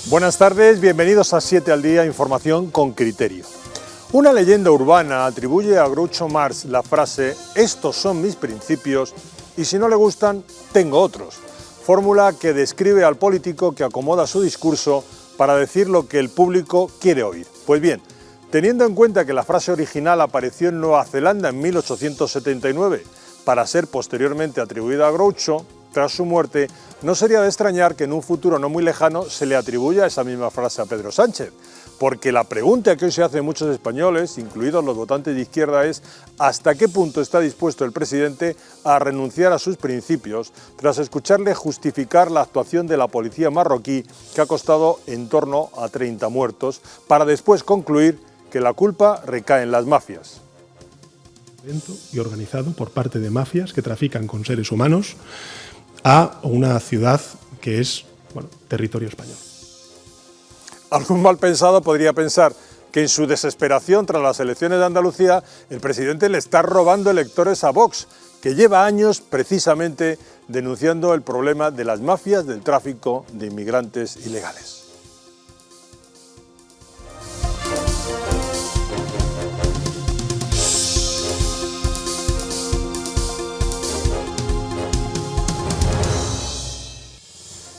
Buenas tardes, bienvenidos a 7 al día, información con criterio. Una leyenda urbana atribuye a Groucho Marx la frase «estos son mis principios y si no le gustan, tengo otros», fórmula que describe al político que acomoda su discurso para decir lo que el público quiere oír. Pues bien, teniendo en cuenta que la frase original apareció en Nueva Zelanda en 1879 para ser posteriormente atribuida a Groucho, tras su muerte, no sería de extrañar que en un futuro no muy lejano se le atribuya esa misma frase a Pedro Sánchez, porque la pregunta que hoy se hacen muchos españoles, incluidos los votantes de izquierda, es ¿hasta qué punto está dispuesto el presidente a renunciar a sus principios tras escucharle justificar la actuación de la policía marroquí que ha costado en torno a 30 muertos, para después concluir que la culpa recae en las mafias? Y organizado por parte de mafias que trafican con seres humanos a una ciudad que es, territorio español. Algún mal pensado podría pensar que en su desesperación tras las elecciones de Andalucía el presidente le está robando electores a Vox, que lleva años precisamente denunciando el problema de las mafias del tráfico de inmigrantes ilegales.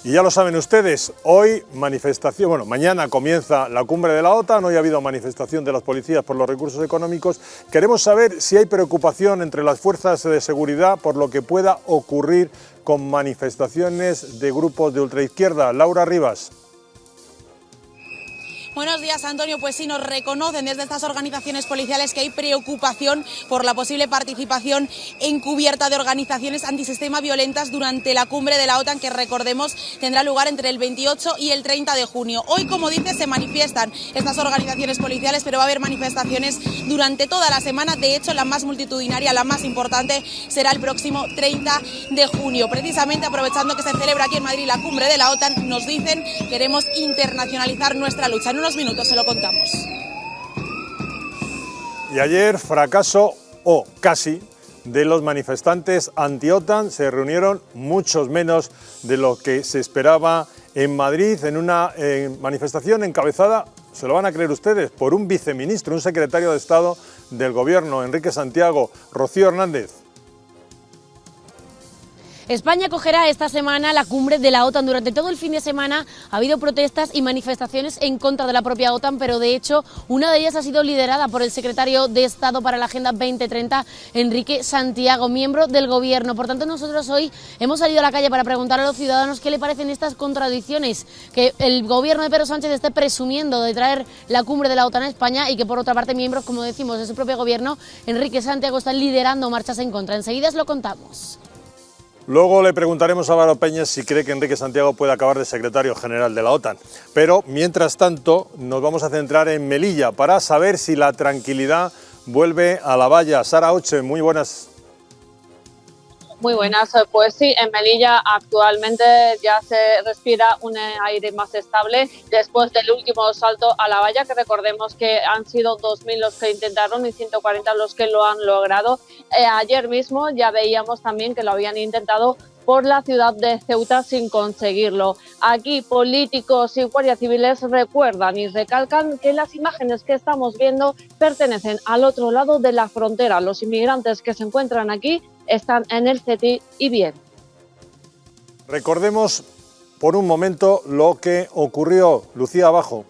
Y ya lo saben ustedes, hoy manifestación, mañana comienza la cumbre de la OTAN, hoy ha habido manifestación de las policías por los recursos económicos. Queremos saber si hay preocupación entre las fuerzas de seguridad por lo que pueda ocurrir con manifestaciones de grupos de ultraizquierda. Laura Rivas. Buenos días, Antonio. Pues sí, nos reconocen desde estas organizaciones policiales que hay preocupación por la posible participación encubierta de organizaciones antisistema violentas durante la cumbre de la OTAN, que recordemos tendrá lugar entre el 28 y el 30 de junio. Hoy, como dice, se manifiestan estas organizaciones policiales, pero va a haber manifestaciones durante toda la semana. De hecho, la más multitudinaria, la más importante, será el próximo 30 de junio. Precisamente aprovechando que se celebra aquí en Madrid la cumbre de la OTAN, nos dicen queremos internacionalizar nuestra lucha. En unos minutos se lo contamos. Y ayer, fracaso o casi de los manifestantes anti-OTAN, se reunieron muchos menos de lo que se esperaba en Madrid en una manifestación encabezada, se lo van a creer ustedes, por un viceministro, un secretario de Estado del Gobierno, Enrique Santiago. Rocío Hernández. España acogerá esta semana la cumbre de la OTAN. Durante todo el fin de semana ha habido protestas y manifestaciones en contra de la propia OTAN, pero de hecho una de ellas ha sido liderada por el secretario de Estado para la Agenda 2030, Enrique Santiago, miembro del Gobierno. Por tanto, nosotros hoy hemos salido a la calle para preguntar a los ciudadanos qué le parecen estas contradicciones, que el Gobierno de Pedro Sánchez esté presumiendo de traer la cumbre de la OTAN a España y que por otra parte miembros, como decimos, de su propio Gobierno, Enrique Santiago, están liderando marchas en contra. Enseguida os lo contamos. Luego le preguntaremos a Álvaro Peñas si cree que Enrique Santiago puede acabar de secretario general de la OTAN. Pero, mientras tanto, nos vamos a centrar en Melilla para saber si la tranquilidad vuelve a la valla. Sara Oche, muy buenas. Muy buenas, pues sí, en Melilla actualmente ya se respira un aire más estable después del último salto a la valla, que recordemos que han sido 2.000 los que intentaron y 140 los que lo han logrado. Ayer mismo ya veíamos también que lo habían intentado por la ciudad de Ceuta sin conseguirlo. Aquí políticos y guardias civiles recuerdan y recalcan que las imágenes que estamos viendo pertenecen al otro lado de la frontera. Los inmigrantes que se encuentran aquí están en el CETI y bien. Recordemos por un momento lo que ocurrió. Lucía Abajo.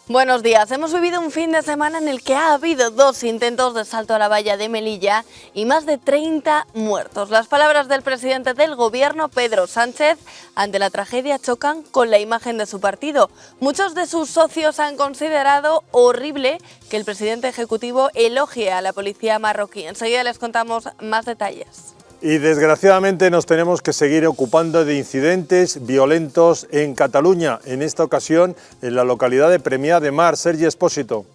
Buenos días. Hemos vivido un fin de semana en el que ha habido 2 intentos de salto a la valla de Melilla y más de 30 muertos. Las palabras del presidente del Gobierno, Pedro Sánchez, ante la tragedia chocan con la imagen de su partido. Muchos de sus socios han considerado horrible que el presidente ejecutivo elogie a la policía marroquí. Enseguida les contamos más detalles. Y desgraciadamente nos tenemos que seguir ocupando de incidentes violentos en Cataluña, en esta ocasión en la localidad de Premià de Mar. Sergi Espósito.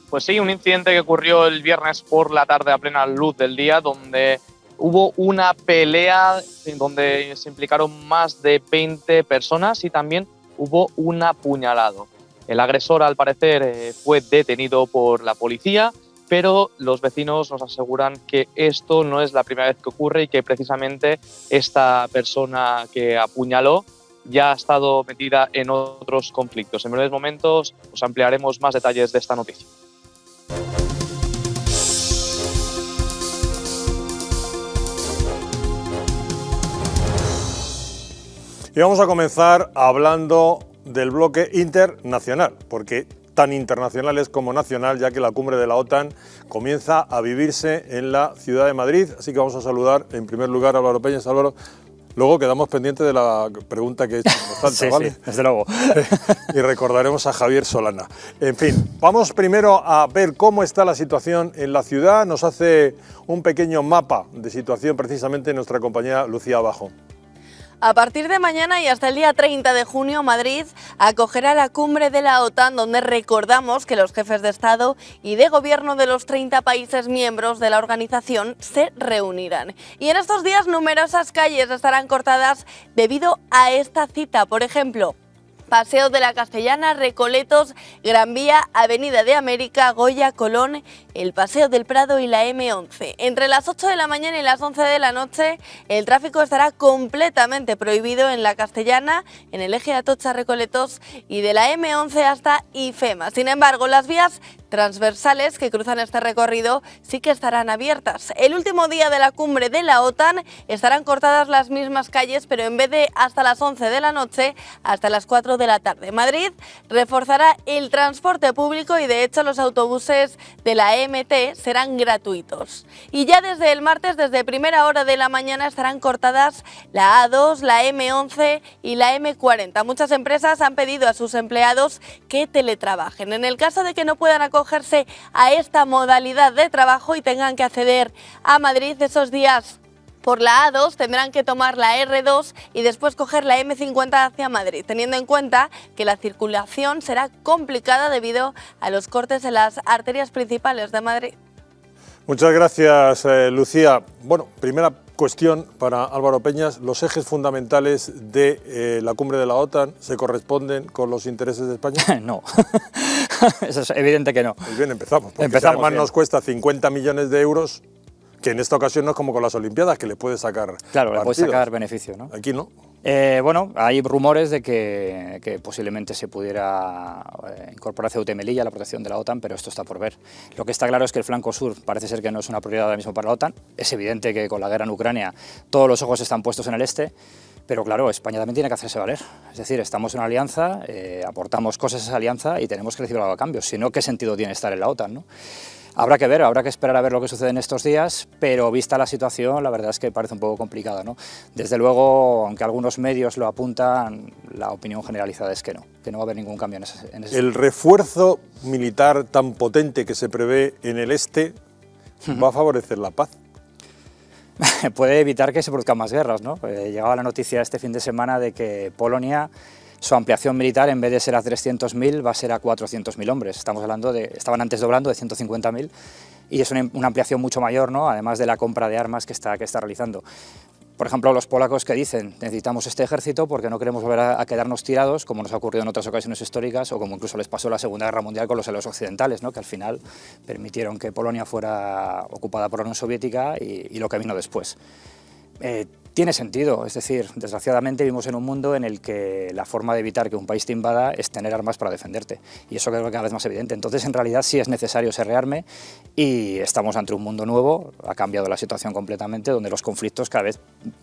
Pues sí, un incidente que ocurrió el viernes por la tarde a plena luz del día, donde hubo una pelea en donde se implicaron más de 20 personas y también hubo un apuñalado. El agresor, al parecer, fue detenido por la policía, pero los vecinos nos aseguran que esto no es la primera vez que ocurre y que precisamente esta persona que apuñaló ya ha estado metida en otros conflictos. En breves momentos os ampliaremos más detalles de esta noticia. Y vamos a comenzar hablando del bloque internacional, porque tan internacional es como nacional, ya que la cumbre de la OTAN comienza a vivirse en la ciudad de Madrid. Así que vamos a saludar en primer lugar a Álvaro Peñas. Álvaro, luego quedamos pendientes de la pregunta que he hecho en voz alta, sí, ¿vale? Sí, desde luego. Y recordaremos a Javier Solana. En fin, vamos primero a ver cómo está la situación en la ciudad. Nos hace un pequeño mapa de situación precisamente nuestra compañera Lucía Abajo. A partir de mañana y hasta el día 30 de junio, Madrid acogerá la cumbre de la OTAN, donde recordamos que los jefes de Estado y de Gobierno de los 30 países miembros de la organización se reunirán. Y en estos días numerosas calles estarán cortadas debido a esta cita. Por ejemplo, Paseo de la Castellana, Recoletos, Gran Vía, Avenida de América, Goya, Colón, el Paseo del Prado y la M11. Entre las 8 de la mañana y las 11 de la noche, el tráfico estará completamente prohibido en la Castellana, en el eje Atocha-Recoletos y de la M11 hasta IFEMA. Sin embargo, las vías transversales que cruzan este recorrido sí que estarán abiertas. El último día de la cumbre de la OTAN estarán cortadas las mismas calles, pero en vez de hasta las 11 de la noche, hasta las 4 de la tarde. Madrid reforzará el transporte público y de hecho los autobuses de la EMT serán gratuitos. Y ya desde el martes, desde primera hora de la mañana, estarán cortadas la A2, la M11 y la M40. Muchas empresas han pedido a sus empleados que teletrabajen. En el caso de que no puedan acogerse a esta modalidad de trabajo y tengan que acceder a Madrid esos días por la A2, tendrán que tomar la R2 y después coger la M50 hacia Madrid, teniendo en cuenta que la circulación será complicada debido a los cortes en las arterias principales de Madrid. Muchas gracias, Lucía. Bueno, primera cuestión para Álvaro Peñas. ¿Los ejes fundamentales de la cumbre de la OTAN se corresponden con los intereses de España? No, eso es evidente que no. Pues bien, empezamos. Porque Empezamos además bien. nos cuesta 50 millones de euros, que en esta ocasión no es como con las Olimpiadas, que le puede sacar Claro, le puede partidos. sacar beneficio, ¿no? Aquí no. Bueno, hay rumores de que posiblemente se pudiera incorporar Ceuta y Melilla a la protección de la OTAN, pero esto está por ver. Lo que está claro es que el flanco sur parece ser que no es una prioridad ahora mismo para la OTAN. Es evidente que con la guerra en Ucrania todos los ojos están puestos en el este, pero claro, España también tiene que hacerse valer. Es decir, estamos en una alianza, aportamos cosas a esa alianza y tenemos que recibir algo a cambio. Si no, ¿qué sentido tiene estar en la OTAN, no? Habrá que ver, habrá que esperar a ver lo que sucede en estos días, pero vista la situación, la verdad es que parece un poco complicada, ¿no? Desde luego, aunque algunos medios lo apuntan, la opinión generalizada es que no va a haber ningún cambio en ese El refuerzo militar tan potente que se prevé en el este va a favorecer la paz. Puede evitar que se produzcan más guerras, ¿no? Llegaba la noticia este fin de semana de que Polonia, su ampliación militar, en vez de ser a 300.000, va a ser a 400.000 hombres. Estamos hablando estaban antes doblando de 150.000 y es una ampliación mucho mayor, ¿no? Además de la compra de armas que está realizando. Por ejemplo, los polacos que dicen necesitamos este ejército porque no queremos volver a quedarnos tirados, como nos ha ocurrido en otras ocasiones históricas o como incluso les pasó en la Segunda Guerra Mundial con los aliados occidentales, ¿no? Que al final permitieron que Polonia fuera ocupada por la Unión Soviética y lo que vino después. Tiene sentido, es decir, desgraciadamente vivimos en un mundo en el que la forma de evitar que un país te invada es tener armas para defenderte, y eso creo que cada vez más evidente. Entonces, en realidad sí es necesario ese rearme y estamos ante un mundo nuevo, ha cambiado la situación completamente, donde los conflictos cada vez,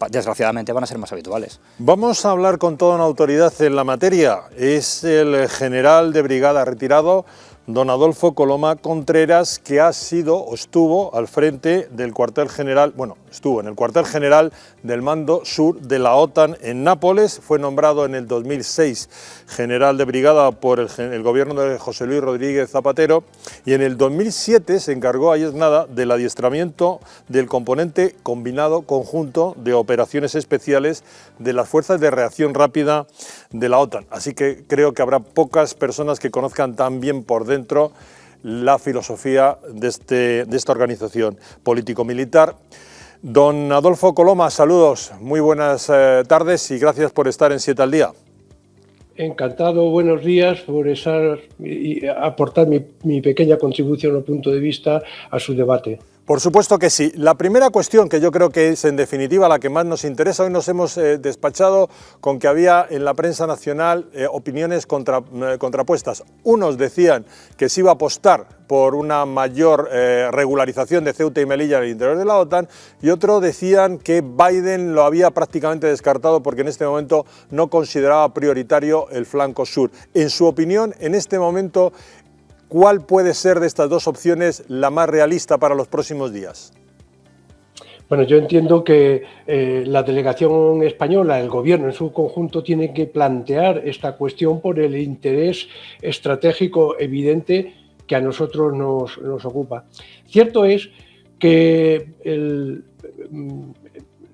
desgraciadamente, van a ser más habituales. Vamos a hablar con toda una autoridad en la materia. Es el general de brigada retirado, don Adolfo Coloma Contreras, que ha sido o estuvo al frente del cuartel general, bueno, estuvo en el cuartel general del Mando Sur de la OTAN en Nápoles, fue nombrado en el 2006 general de brigada por el gobierno de José Luis Rodríguez Zapatero y en el 2007 se encargó, ahí es nada, del adiestramiento del componente combinado conjunto de operaciones especiales de las fuerzas de reacción rápida de la OTAN. Así que creo que habrá pocas personas que conozcan tan bien por dentro la filosofía de esta organización político-militar. Don Adolfo Coloma, saludos, muy buenas tardes y gracias por estar en 7 al día. Encantado, buenos días, por aportar mi pequeña contribución o punto de vista a su debate. Por supuesto que sí. La primera cuestión, que yo creo que es en definitiva la que más nos interesa, hoy nos hemos despachado con que había en la prensa nacional opiniones contrapuestas. Unos decían que se iba a apostar por una mayor regularización de Ceuta y Melilla en el interior de la OTAN, y otros decían que Biden lo había prácticamente descartado porque en este momento no consideraba prioritario el flanco sur. En su opinión, en este momento, ¿cuál puede ser de estas dos opciones la más realista para los próximos días? Bueno, yo entiendo que la delegación española, el gobierno en su conjunto, tiene que plantear esta cuestión por el interés estratégico evidente que a nosotros nos ocupa. Cierto es que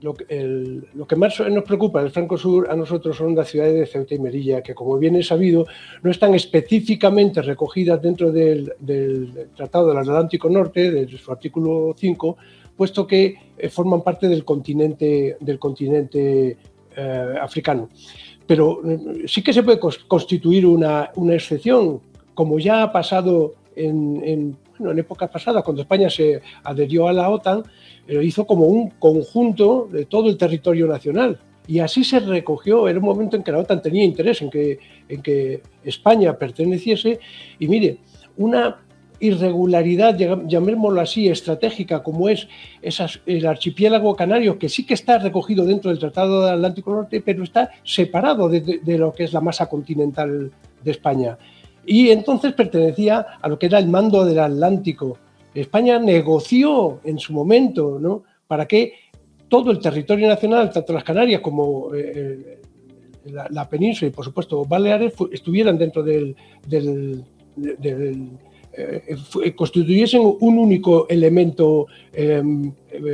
lo que más nos preocupa del flanco sur a nosotros son las ciudades de Ceuta y Melilla, que, como bien es sabido, no están específicamente recogidas dentro del Tratado del Atlántico Norte, de su artículo 5, puesto que forman parte del continente africano. Pero sí que se puede constituir una excepción, como ya ha pasado en épocas pasadas, cuando España se adherió a la OTAN, lo hizo como un conjunto de todo el territorio nacional. Y así se recogió. Era un momento en que la OTAN tenía interés en que España perteneciese. Y mire, una irregularidad, llamémoslo así, estratégica, como es el archipiélago canario, que sí que está recogido dentro del Tratado del Atlántico Norte, pero está separado de lo que es la masa continental de España. Y entonces pertenecía a lo que era el mando del Atlántico. España negoció en su momento, ¿no?, para que todo el territorio nacional, tanto las Canarias como la península y, por supuesto, Baleares, estuvieran dentro constituyesen un único elemento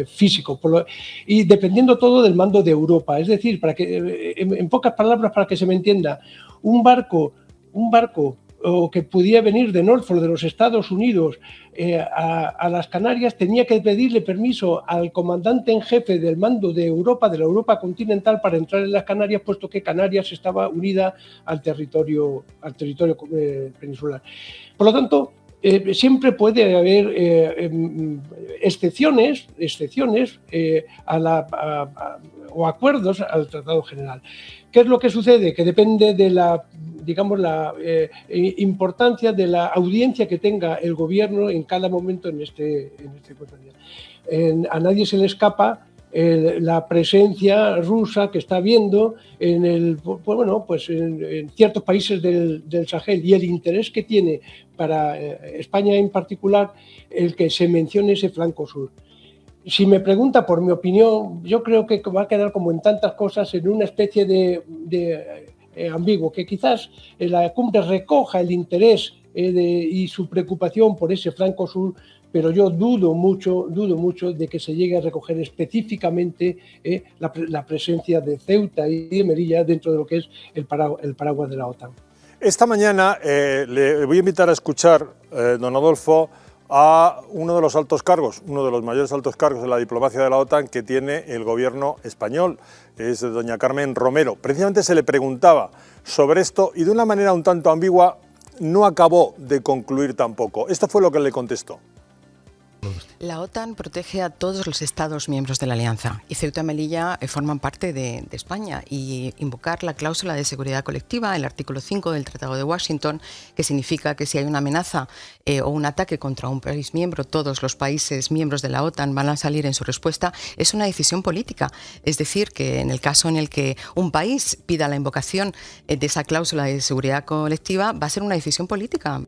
físico, y dependiendo todo del mando de Europa. Es decir, para que, en pocas palabras, para que se me entienda, un barco o que pudiera venir de Norfolk, de los Estados Unidos, a las Canarias, tenía que pedirle permiso al comandante en jefe del mando de Europa, de la Europa continental, para entrar en las Canarias, puesto que Canarias estaba unida al territorio peninsular. Por lo tanto, siempre puede haber excepciones o acuerdos al Tratado General. ¿Qué es lo que sucede? Que depende de la importancia de la audiencia que tenga el gobierno en cada momento en este a nadie se le escapa la presencia rusa que está habiendo en ciertos países del Sahel, y el interés que tiene para España en particular el que se mencione ese flanco sur. Si me pregunta por mi opinión, yo creo que va a quedar, como en tantas cosas, en una especie de ambiguo, que quizás la cumbre recoja el interés y su preocupación por ese flanco sur, pero yo dudo mucho de que se llegue a recoger específicamente la presencia de Ceuta y de Melilla dentro de lo que es el paraguas de la OTAN. Esta mañana le voy a invitar a escuchar, don Adolfo, a uno de los altos cargos, uno de los mayores altos cargos de la diplomacia de la OTAN que tiene el gobierno español, es doña Carmen Romero. Precisamente se le preguntaba sobre esto y de una manera un tanto ambigua no acabó de concluir tampoco. Esto fue lo que le contestó. La OTAN protege a todos los Estados miembros de la Alianza y Ceuta y Melilla forman parte de España, y invocar la cláusula de seguridad colectiva, el artículo 5 del Tratado de Washington, que significa que si hay una amenaza o un ataque contra un país miembro, todos los países miembros de la OTAN van a salir en su respuesta, es una decisión política. Es decir, que en el caso en el que un país pida la invocación de esa cláusula de seguridad colectiva, va a ser una decisión política.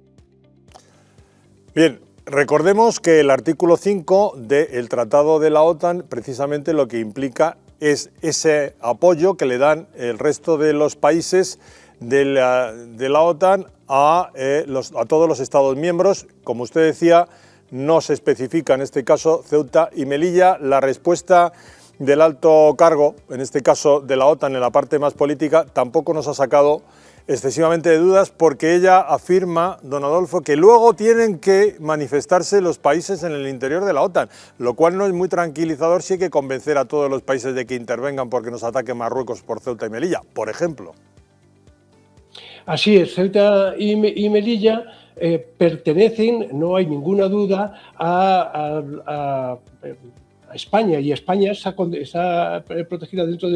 Bien. Recordemos que el artículo 5 del Tratado de la OTAN precisamente lo que implica es ese apoyo que le dan el resto de los países de la OTAN a todos los Estados miembros. Como usted decía, no se especifica en este caso Ceuta y Melilla. La respuesta del alto cargo, en este caso de la OTAN en la parte más política, tampoco nos ha sacado excesivamente de dudas, porque ella afirma, don Adolfo, que luego tienen que manifestarse los países en el interior de la OTAN, lo cual no es muy tranquilizador si hay que convencer a todos los países de que intervengan porque nos ataque Marruecos por Ceuta y Melilla, por ejemplo. Así es, Ceuta y Melilla pertenecen, no hay ninguna duda, a España, y España está protegida dentro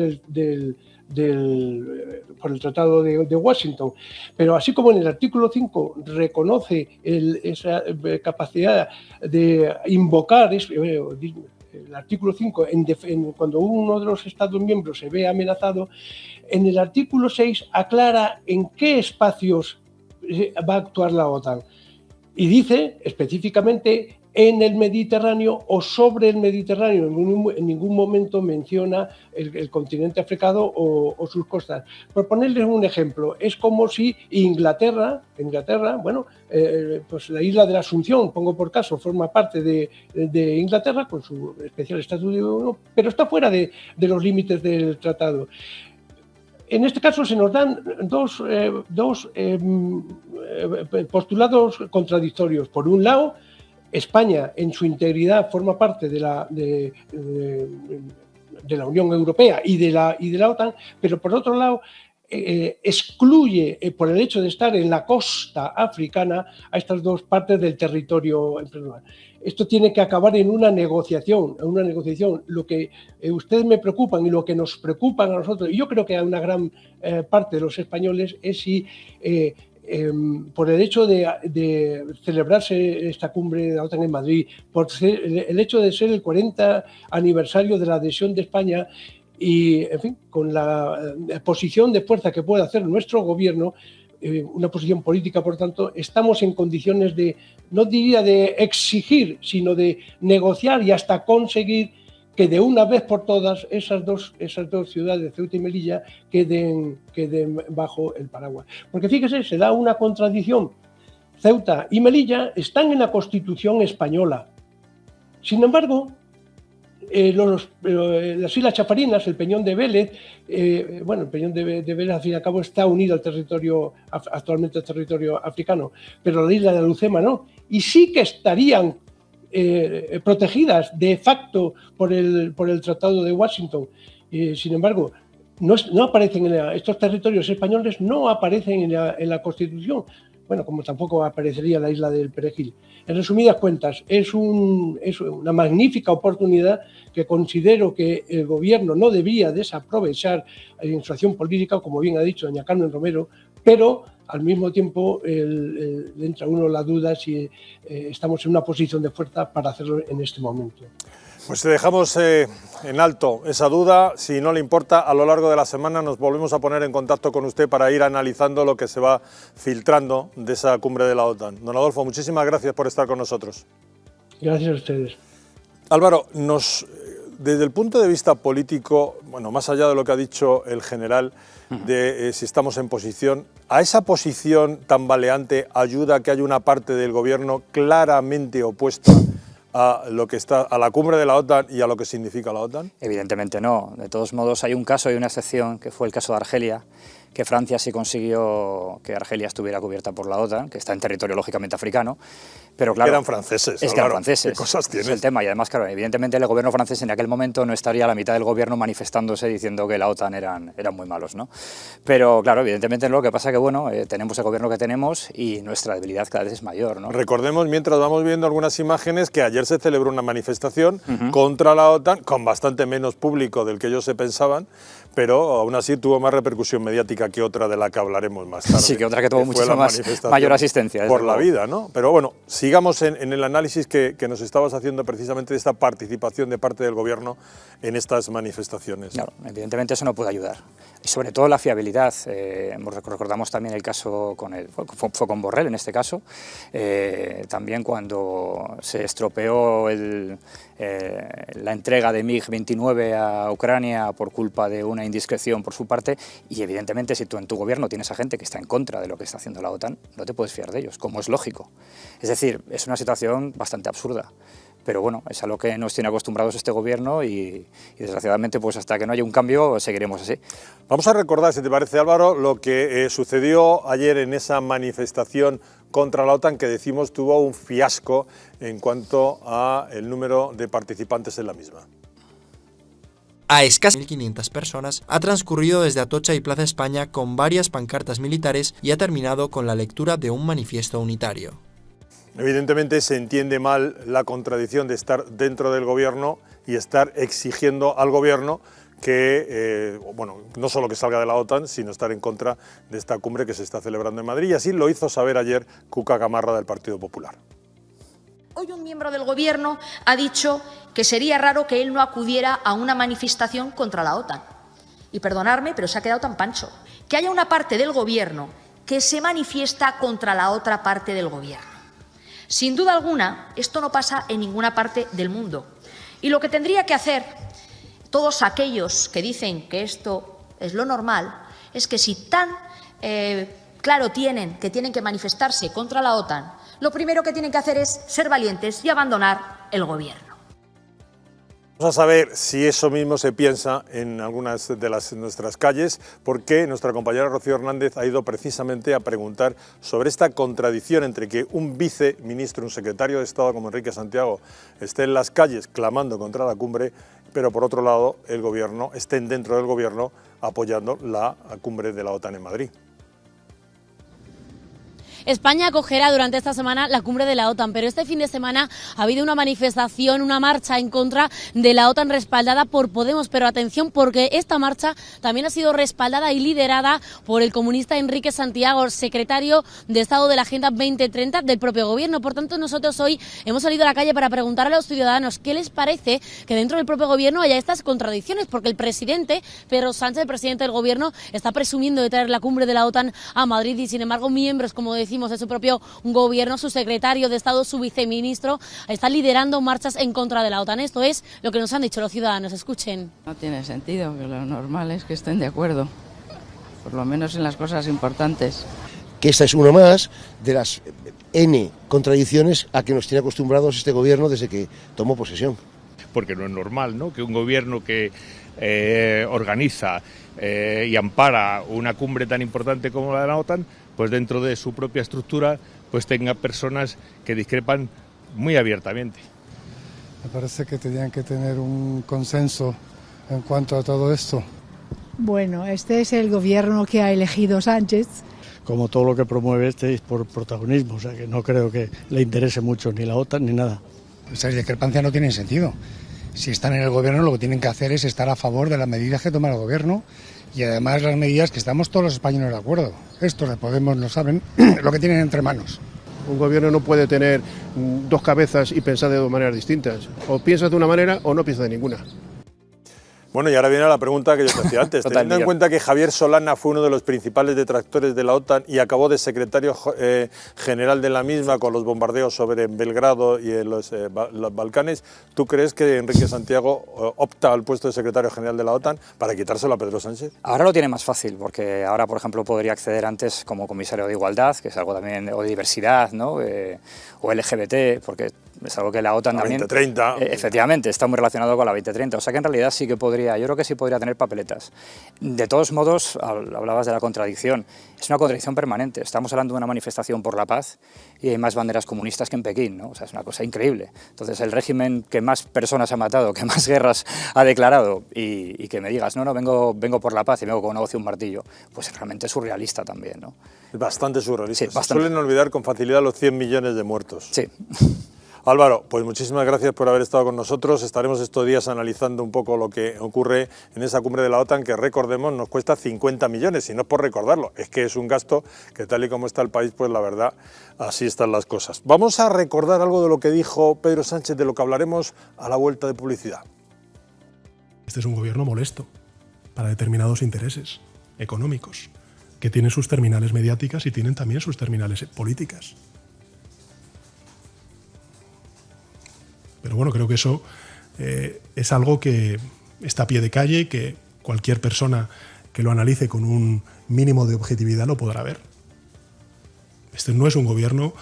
por el Tratado de Washington. Pero así como en el artículo 5 reconoce esa capacidad de invocar, el artículo 5, cuando uno de los Estados miembros se ve amenazado, en el artículo 6 aclara en qué espacios va a actuar la OTAN. Y dice específicamente en el Mediterráneo o sobre el Mediterráneo. En ningún momento menciona el continente africano o sus costas. Por ponerles un ejemplo, es como si Inglaterra, bueno, pues la isla de la Asunción, pongo por caso, forma parte de Inglaterra con su especial estatus, pero está fuera de los límites del tratado. En este caso se nos dan dos postulados contradictorios. Por un lado, España en su integridad forma parte de la Unión Europea y de la OTAN, pero por otro lado excluye, por el hecho de estar en la costa africana, a estas dos partes del territorio. Esto tiene que acabar en una negociación. Lo que ustedes me preocupan y lo que nos preocupan a nosotros, y yo creo que a una gran parte de los españoles, es si por el hecho de celebrarse esta cumbre de la OTAN en Madrid, por el hecho de ser el 40 aniversario de la adhesión de España y, en fin, con la posición de fuerza que puede hacer nuestro gobierno, una posición política, por tanto, estamos en condiciones de, no diría de exigir, sino de negociar y hasta conseguir que de una vez por todas esas dos ciudades, Ceuta y Melilla, queden bajo el paraguas. Porque fíjese, se da una contradicción. Ceuta y Melilla están en la Constitución española. Sin embargo, las Islas Chafarinas, el Peñón de Vélez, el Peñón de Vélez al fin y al cabo está unido al territorio, actualmente al territorio africano, pero la isla de Alucema no, y sí que estarían protegidas de facto por el Tratado de Washington. Sin embargo, no aparecen estos territorios españoles, no aparecen en la Constitución. Bueno, como tampoco aparecería la isla del Perejil. En resumidas cuentas, es una magnífica oportunidad que considero que el gobierno no debía desaprovechar en su acción política, como bien ha dicho doña Carmen Romero, pero al mismo tiempo le entra a uno la duda si estamos en una posición de fuerza para hacerlo en este momento. Pues dejamos en alto esa duda. Si no le importa, a lo largo de la semana nos volvemos a poner en contacto con usted para ir analizando lo que se va filtrando de esa cumbre de la OTAN. Don Adolfo, muchísimas gracias por estar con nosotros. Gracias a ustedes. Álvaro, desde el punto de vista político, bueno, más allá de lo que ha dicho el general, de si estamos en posición, ¿a esa posición tambaleante ayuda que haya una parte del gobierno claramente opuesta a lo que está a la cumbre de la OTAN y a lo que significa la OTAN? Evidentemente no. De todos modos, hay un caso y una excepción, que fue el caso de Argelia, que Francia sí consiguió que Argelia estuviera cubierta por la OTAN, que está en territorio lógicamente africano, pero claro... Eran franceses. Es que eran franceses. ¿Qué cosas tienes? Es el tema, y además, claro, evidentemente el gobierno francés en aquel momento no estaría a la mitad del gobierno manifestándose diciendo que la OTAN eran muy malos, ¿no? Pero claro, evidentemente lo que pasa es que, bueno, tenemos el gobierno que tenemos y nuestra debilidad cada vez es mayor, ¿no? Recordemos, mientras vamos viendo algunas imágenes, que ayer se celebró una manifestación contra la OTAN, con bastante menos público del que ellos se pensaban, pero aún así tuvo más repercusión mediática que otra de la que hablaremos más tarde. Sí, que otra que tuvo muchísima mayor asistencia. Por la vida, ¿no? Pero bueno, sigamos en el análisis que nos estabas haciendo precisamente de esta participación de parte del gobierno en estas manifestaciones. Claro, evidentemente eso no puede ayudar. Y sobre todo la fiabilidad. Recordamos también el caso fue con Borrell en este caso, también cuando se estropeó la entrega de MiG-29 a Ucrania por culpa de una indiscreción por su parte, y evidentemente si tú en tu gobierno tienes a gente que está en contra de lo que está haciendo la OTAN, no te puedes fiar de ellos, como es lógico. Es decir, es una situación bastante absurda. Pero bueno, es a lo que nos tiene acostumbrados este gobierno y desgraciadamente pues hasta que no haya un cambio seguiremos así. Vamos a recordar, si te parece Álvaro, lo que sucedió ayer en esa manifestación contra la OTAN que decimos tuvo un fiasco en cuanto a el número de participantes en la misma. a escasas 1.500 personas, ha transcurrido desde Atocha y Plaza España con varias pancartas militares y ha terminado con la lectura de un manifiesto unitario. Evidentemente se entiende mal la contradicción de estar dentro del gobierno y estar exigiendo al gobierno que, no solo que salga de la OTAN, sino estar en contra de esta cumbre que se está celebrando en Madrid. Y así lo hizo saber ayer Cuca Gamarra del Partido Popular. Hoy un miembro del Gobierno ha dicho que sería raro que él no acudiera a una manifestación contra la OTAN. Y perdonadme, pero se ha quedado tan pancho. Que haya una parte del Gobierno que se manifiesta contra la otra parte del Gobierno. Sin duda alguna, esto no pasa en ninguna parte del mundo. Y lo que tendría que hacer todos aquellos que dicen que esto es lo normal es que si tan claro tienen que manifestarse contra la OTAN, lo primero que tienen que hacer es ser valientes y abandonar el gobierno. Vamos a saber si eso mismo se piensa en algunas de nuestras calles, porque nuestra compañera Rocío Hernández ha ido precisamente a preguntar sobre esta contradicción entre que un viceministro, un secretario de Estado como Enrique Santiago, esté en las calles clamando contra la cumbre, pero por otro lado el gobierno, estén dentro del gobierno apoyando la cumbre de la OTAN en Madrid. España acogerá durante esta semana la cumbre de la OTAN, pero este fin de semana ha habido una manifestación, una marcha en contra de la OTAN respaldada por Podemos, pero atención porque esta marcha también ha sido respaldada y liderada por el comunista Enrique Santiago, secretario de Estado de la Agenda 2030 del propio gobierno. Por tanto, nosotros hoy hemos salido a la calle para preguntar a los ciudadanos qué les parece que dentro del propio gobierno haya estas contradicciones, porque el presidente, Pedro Sánchez, el presidente del gobierno, está presumiendo de traer la cumbre de la OTAN a Madrid y, sin embargo, miembros, como decimos, de su propio gobierno, su secretario de Estado, su viceministro, está liderando marchas en contra de la OTAN. Esto es lo que nos han dicho los ciudadanos. Escuchen. No tiene sentido, que lo normal es que estén de acuerdo, por lo menos en las cosas importantes. Que esta es una más de las N contradicciones a que nos tiene acostumbrados este gobierno desde que tomó posesión. Porque no es normal, ¿no?, que un gobierno que organiza y ampara una cumbre tan importante como la de la OTAN, pues dentro de su propia estructura pues tenga personas que discrepan muy abiertamente. Me parece que tenían que tener un consenso en cuanto a todo esto. Bueno, este es el gobierno que ha elegido Sánchez. Como todo lo que promueve este es por protagonismo, o sea que no creo que le interese mucho ni la OTAN ni nada. Esas discrepancias no tienen sentido. Si están en el gobierno, lo que tienen que hacer es estar a favor de las medidas que toma el gobierno y además las medidas que estamos todos los españoles de acuerdo. Estos de Podemos no saben lo que tienen entre manos. Un gobierno no puede tener dos cabezas y pensar de dos maneras distintas. O piensas de una manera o no piensas de ninguna. Bueno, y ahora viene la pregunta que yo te hacía antes. Teniendo en cuenta que Javier Solana fue uno de los principales detractores de la OTAN y acabó de secretario general de la misma con los bombardeos sobre Belgrado y en los Balcanes, ¿tú crees que Enrique Santiago opta al puesto de secretario general de la OTAN para quitárselo a Pedro Sánchez? Ahora lo tiene más fácil, porque ahora, por ejemplo, podría acceder antes como comisario de Igualdad, que es algo también, o de diversidad, ¿no?, o LGBT, porque es algo que la OTAN también... 2030. Efectivamente, está muy relacionado con la 2030, o sea que en realidad sí que podría, yo creo que sí podría tener papeletas. De todos modos, hablabas de la contradicción, es una contradicción permanente, estamos hablando de una manifestación por la paz y hay más banderas comunistas que en Pekín, ¿no? O sea, es una cosa increíble. Entonces, el régimen que más personas ha matado, que más guerras ha declarado y que me digas, no, vengo por la paz y vengo con un negocio, un martillo, pues realmente es surrealista también, ¿no? Es bastante surrealista. Sí, bastante. Suelen olvidar con facilidad los 100 millones de muertos. Sí. Álvaro, pues muchísimas gracias por haber estado con nosotros. Estaremos estos días analizando un poco lo que ocurre en esa cumbre de la OTAN, que recordemos nos cuesta 50 millones, y no es por recordarlo, es que es un gasto que tal y como está el país, pues la verdad, así están las cosas. Vamos a recordar algo de lo que dijo Pedro Sánchez, de lo que hablaremos a la vuelta de publicidad. Este es un gobierno molesto para determinados intereses económicos, que tienen sus terminales mediáticas y tienen también sus terminales políticas. Pero bueno, creo que eso es algo que está a pie de calle y que cualquier persona que lo analice con un mínimo de objetividad lo podrá ver. Este no es un gobierno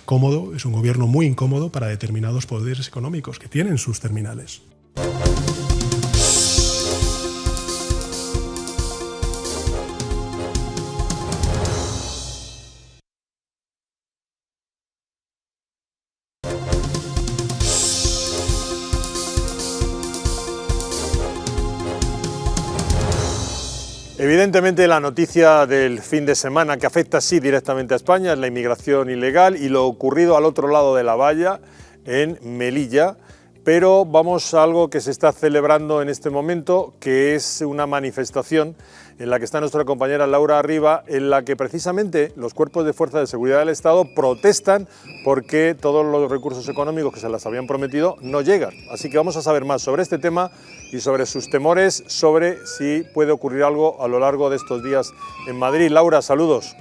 cómodo, es un gobierno muy incómodo para determinados poderes económicos que tienen sus terminales. Evidentemente la noticia del fin de semana que afecta sí directamente a España es la inmigración ilegal y lo ocurrido al otro lado de la valla, en Melilla, pero vamos a algo que se está celebrando en este momento, que es una manifestación en la que está nuestra compañera Laura Arriba, en la que precisamente los cuerpos de fuerza de seguridad del Estado protestan porque todos los recursos económicos que se les habían prometido no llegan. Así que vamos a saber más sobre este tema y sobre sus temores, sobre si puede ocurrir algo a lo largo de estos días en Madrid. Laura, saludos.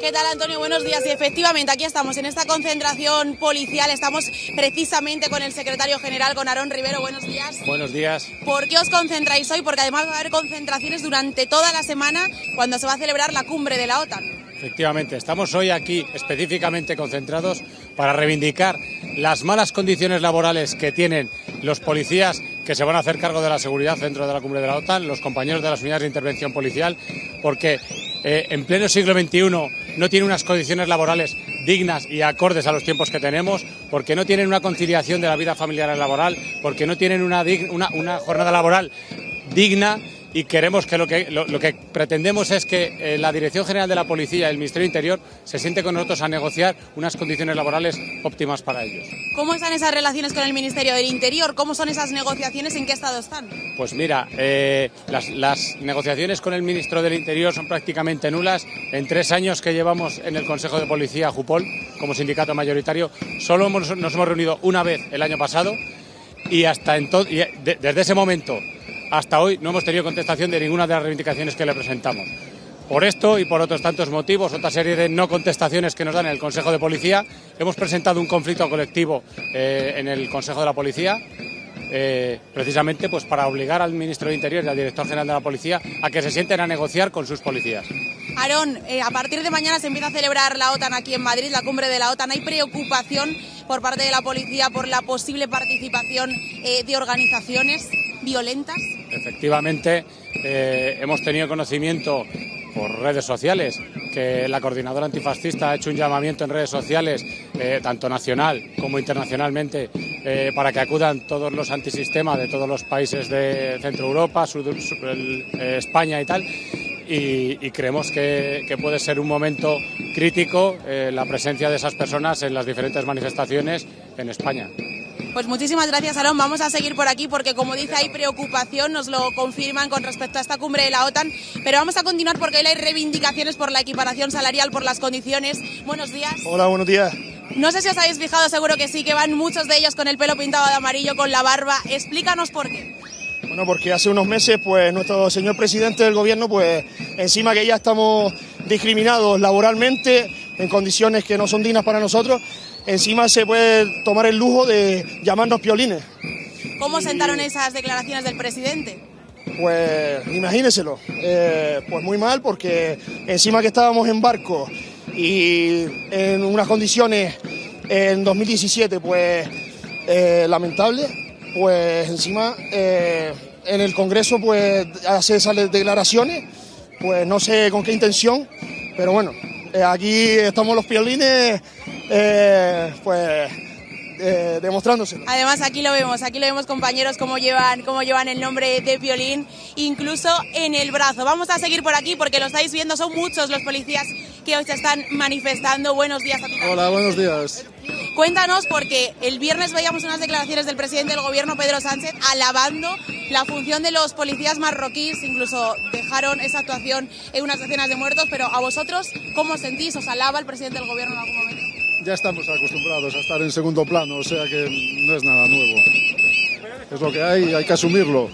¿Qué tal, Antonio? Buenos días. Y efectivamente, aquí estamos en esta concentración policial. Estamos precisamente con el secretario general, con Aarón Rivero. Buenos días. Buenos días. ¿Por qué os concentráis hoy? Porque además va a haber concentraciones durante toda la semana cuando se va a celebrar la cumbre de la OTAN. Efectivamente, estamos hoy aquí específicamente concentrados para reivindicar las malas condiciones laborales que tienen los policías que se van a hacer cargo de la seguridad dentro de la cumbre de la OTAN, los compañeros de las unidades de intervención policial, porque en pleno siglo XXI no tienen unas condiciones laborales dignas y acordes a los tiempos que tenemos, porque no tienen una conciliación de la vida familiar y laboral, porque no tienen una jornada laboral digna. Y queremos que lo que pretendemos es que la Dirección General de la Policía y el Ministerio del Interior se siente con nosotros a negociar unas condiciones laborales óptimas para ellos. ¿Cómo están esas relaciones con el Ministerio del Interior? ¿Cómo son esas negociaciones? ¿En qué estado están? Pues mira, las negociaciones con el Ministro del Interior son prácticamente nulas. En 3 años que llevamos en el Consejo de Policía, Jupol, como sindicato mayoritario, solo nos hemos reunido una vez el año pasado y desde ese momento hasta hoy no hemos tenido contestación de ninguna de las reivindicaciones que le presentamos. Por esto y por otros tantos motivos, otra serie de no contestaciones que nos dan en el Consejo de Policía, hemos presentado un conflicto colectivo en el Consejo de la Policía, precisamente pues para obligar al Ministro de Interior y al Director General de la Policía a que se sienten a negociar con sus policías. Aarón, a partir de mañana se empieza a celebrar la OTAN aquí en Madrid, la cumbre de la OTAN. ¿Hay preocupación por parte de la policía por la posible participación de organizaciones violentas? Efectivamente, hemos tenido conocimiento por redes sociales que la coordinadora antifascista ha hecho un llamamiento en redes sociales, tanto nacional como internacionalmente, para que acudan todos los antisistemas de todos los países de Centro Europa, España y tal. Y creemos que puede ser un momento crítico la presencia de esas personas en las diferentes manifestaciones en España. Pues muchísimas gracias, Aarón. Vamos a seguir por aquí porque, como dice, hay preocupación, nos lo confirman con respecto a esta cumbre de la OTAN, pero vamos a continuar porque hoy hay reivindicaciones por la equiparación salarial, por las condiciones. Buenos días. Hola, buenos días. No sé si os habéis fijado, seguro que sí, que van muchos de ellos con el pelo pintado de amarillo, con la barba. Explícanos por qué. Bueno, porque hace unos meses, pues nuestro señor presidente del gobierno, pues encima que ya estamos discriminados laboralmente, en condiciones que no son dignas para nosotros, encima se puede tomar el lujo de llamarnos piolines. ¿Cómo sentaron esas declaraciones del presidente? Pues imagíneselo, pues muy mal, porque encima que estábamos en barco y en unas condiciones en 2017 pues lamentables, pues encima en el Congreso pues hace esas declaraciones, pues no sé con qué intención, pero bueno, aquí estamos los piolines pues demostrándose. Además aquí lo vemos compañeros cómo llevan el nombre de Piolín, incluso en el brazo. Vamos a seguir por aquí porque lo estáis viendo, son muchos los policías que hoy se están manifestando. Buenos días a ti. Hola, buenos días. Cuéntanos, porque el viernes veíamos unas declaraciones del presidente del gobierno, Pedro Sánchez, alabando la función de los policías marroquíes, incluso dejaron esa actuación en unas decenas de muertos, pero a vosotros, ¿cómo os sentís? ¿Os alaba el presidente del gobierno en algún momento? Ya estamos acostumbrados a estar en segundo plano, o sea que no es nada nuevo. Es lo que hay que asumirlo.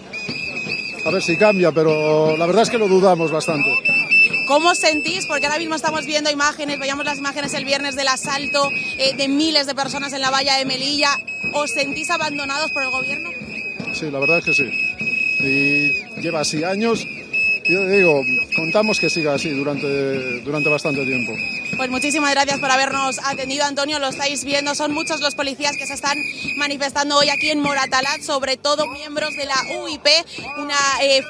A ver si cambia, pero la verdad es que lo dudamos bastante. ¿Cómo os sentís? Porque ahora mismo estamos viendo imágenes, veíamos las imágenes el viernes del asalto de miles de personas en la valla de Melilla. ¿Os sentís abandonados por el gobierno? Sí, la verdad es que sí. Y lleva así años. Yo digo, contamos que siga así durante bastante tiempo. Pues muchísimas gracias por habernos atendido, Antonio. Lo estáis viendo, son muchos los policías que se están manifestando hoy aquí en Moratalaz, sobre todo miembros de la UIP,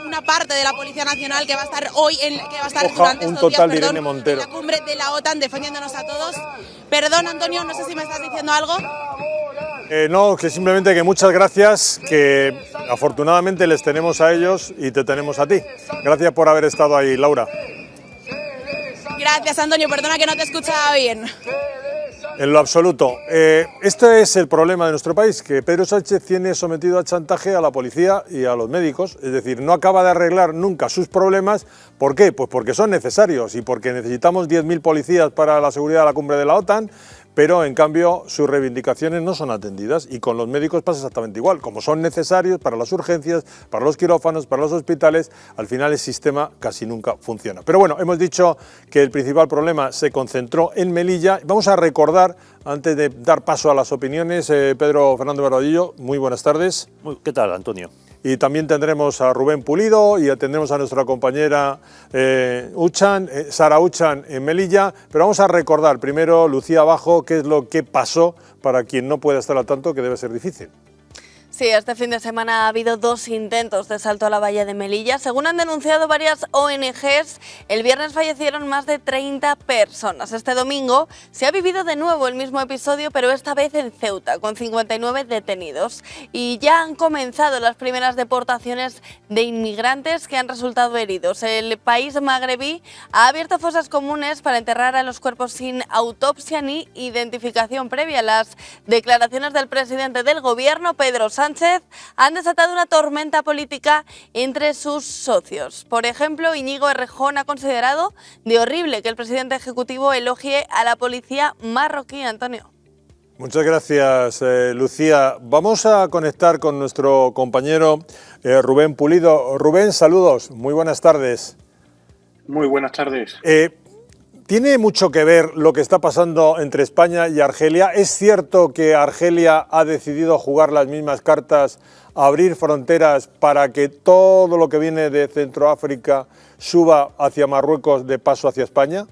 una parte de la Policía Nacional que va a estar hoy, durante estos días, en la cumbre de la OTAN, defendiéndonos a todos. Perdón, Antonio, no sé si me estás diciendo algo. No, que simplemente que muchas gracias, que afortunadamente les tenemos a ellos y te tenemos a ti. Gracias por haber estado ahí, Laura. Gracias, Antonio, perdona que no te he escuchado bien. En lo absoluto. Este es el problema de nuestro país, que Pedro Sánchez tiene sometido a chantaje a la policía y a los médicos, es decir, no acaba de arreglar nunca sus problemas. ¿Por qué? Pues porque son necesarios y porque necesitamos 10.000 policías para la seguridad de la cumbre de la OTAN, pero en cambio sus reivindicaciones no son atendidas, y con los médicos pasa exactamente igual. Como son necesarios para las urgencias, para los quirófanos, para los hospitales, al final el sistema casi nunca funciona. Pero bueno, hemos dicho que el principal problema se concentró en Melilla. Vamos a recordar, antes de dar paso a las opiniones, Pedro Fernando Barbadillo, muy buenas tardes. ¿Qué tal, Antonio? Y también tendremos a Rubén Pulido y atendremos a nuestra compañera Sara Uchan en Melilla. Pero vamos a recordar primero, Lucía Abajo, qué es lo que pasó para quien no pueda estar al tanto, que debe ser difícil. Sí, este fin de semana ha habido 2 intentos de salto a la valla de Melilla. Según han denunciado varias ONGs, el viernes fallecieron más de 30 personas. Este domingo se ha vivido de nuevo el mismo episodio, pero esta vez en Ceuta, con 59 detenidos. Y ya han comenzado las primeras deportaciones de inmigrantes que han resultado heridos. El país magrebí ha abierto fosas comunes para enterrar a los cuerpos sin autopsia ni identificación previa. Las declaraciones del presidente del gobierno, Pedro Sánchez, han desatado una tormenta política entre sus socios. Por ejemplo, Íñigo Errejón ha considerado de horrible que el presidente ejecutivo elogie a la policía marroquí, Antonio. Muchas gracias, Lucía. Vamos a conectar con nuestro compañero Rubén Pulido. Rubén, saludos, muy buenas tardes. Muy buenas tardes. ¿Tiene mucho que ver lo que está pasando entre España y Argelia? ¿Es cierto que Argelia ha decidido jugar las mismas cartas, abrir fronteras para que todo lo que viene de Centroáfrica suba hacia Marruecos de paso hacia España?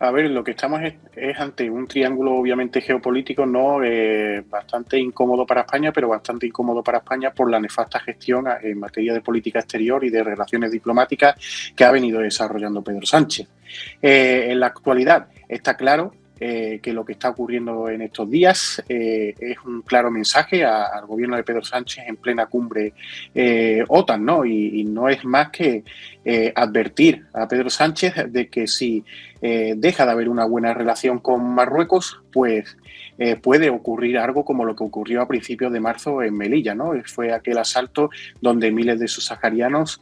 A ver, lo que estamos es ante un triángulo obviamente geopolítico no bastante incómodo para España, pero bastante incómodo para España por la nefasta gestión en materia de política exterior y de relaciones diplomáticas que ha venido desarrollando Pedro Sánchez. En la actualidad está claro que lo que está ocurriendo en estos días es un claro mensaje al gobierno de Pedro Sánchez en plena cumbre OTAN, ¿no? Y no es más que advertir a Pedro Sánchez de que si deja de haber una buena relación con Marruecos, pues puede ocurrir algo como lo que ocurrió a principios de marzo en Melilla, ¿no? Fue aquel asalto donde miles de subsaharianos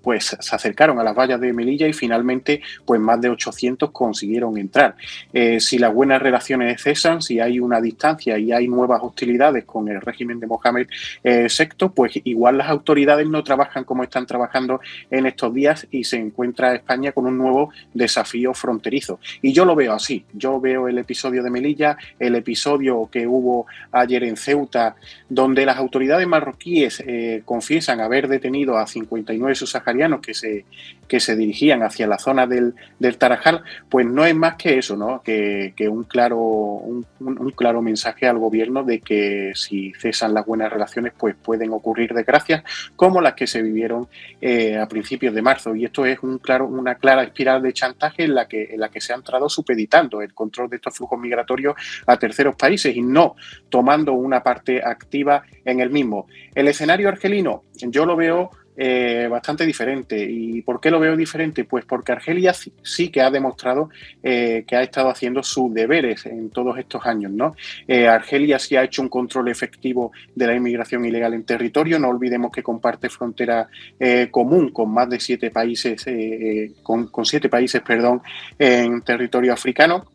pues se acercaron a las vallas de Melilla y finalmente pues más de 800 consiguieron entrar. Si las buenas relaciones cesan, si hay una distancia y hay nuevas hostilidades con el régimen de Mohamed VI, pues igual las autoridades no trabajan como están trabajando en estos días y se encuentra España con un nuevo desafío fronterizo. Y yo lo veo así, yo veo el episodio de Melilla, el episodio que hubo ayer en Ceuta, donde las autoridades marroquíes confiesan haber detenido a 59 subsaharianos que se dirigían hacia la zona del Tarajal, pues no es más que eso, ¿no? Que un claro mensaje al gobierno de que si cesan las buenas relaciones, pues pueden ocurrir desgracias como las que se vivieron a principios de marzo. Y esto es una clara espiral de chantaje en la que se ha entrado supeditando el control de estos flujos migratorios a terceros países y no tomando una parte activa en el mismo. El escenario argelino yo lo veo bastante diferente. ¿Y por qué lo veo diferente? Pues porque Argelia sí que ha demostrado que ha estado haciendo sus deberes en todos estos años, ¿no? Argelia sí ha hecho un control efectivo de la inmigración ilegal en territorio. No olvidemos que comparte frontera común con más de 7 países, con 7 países, en territorio africano.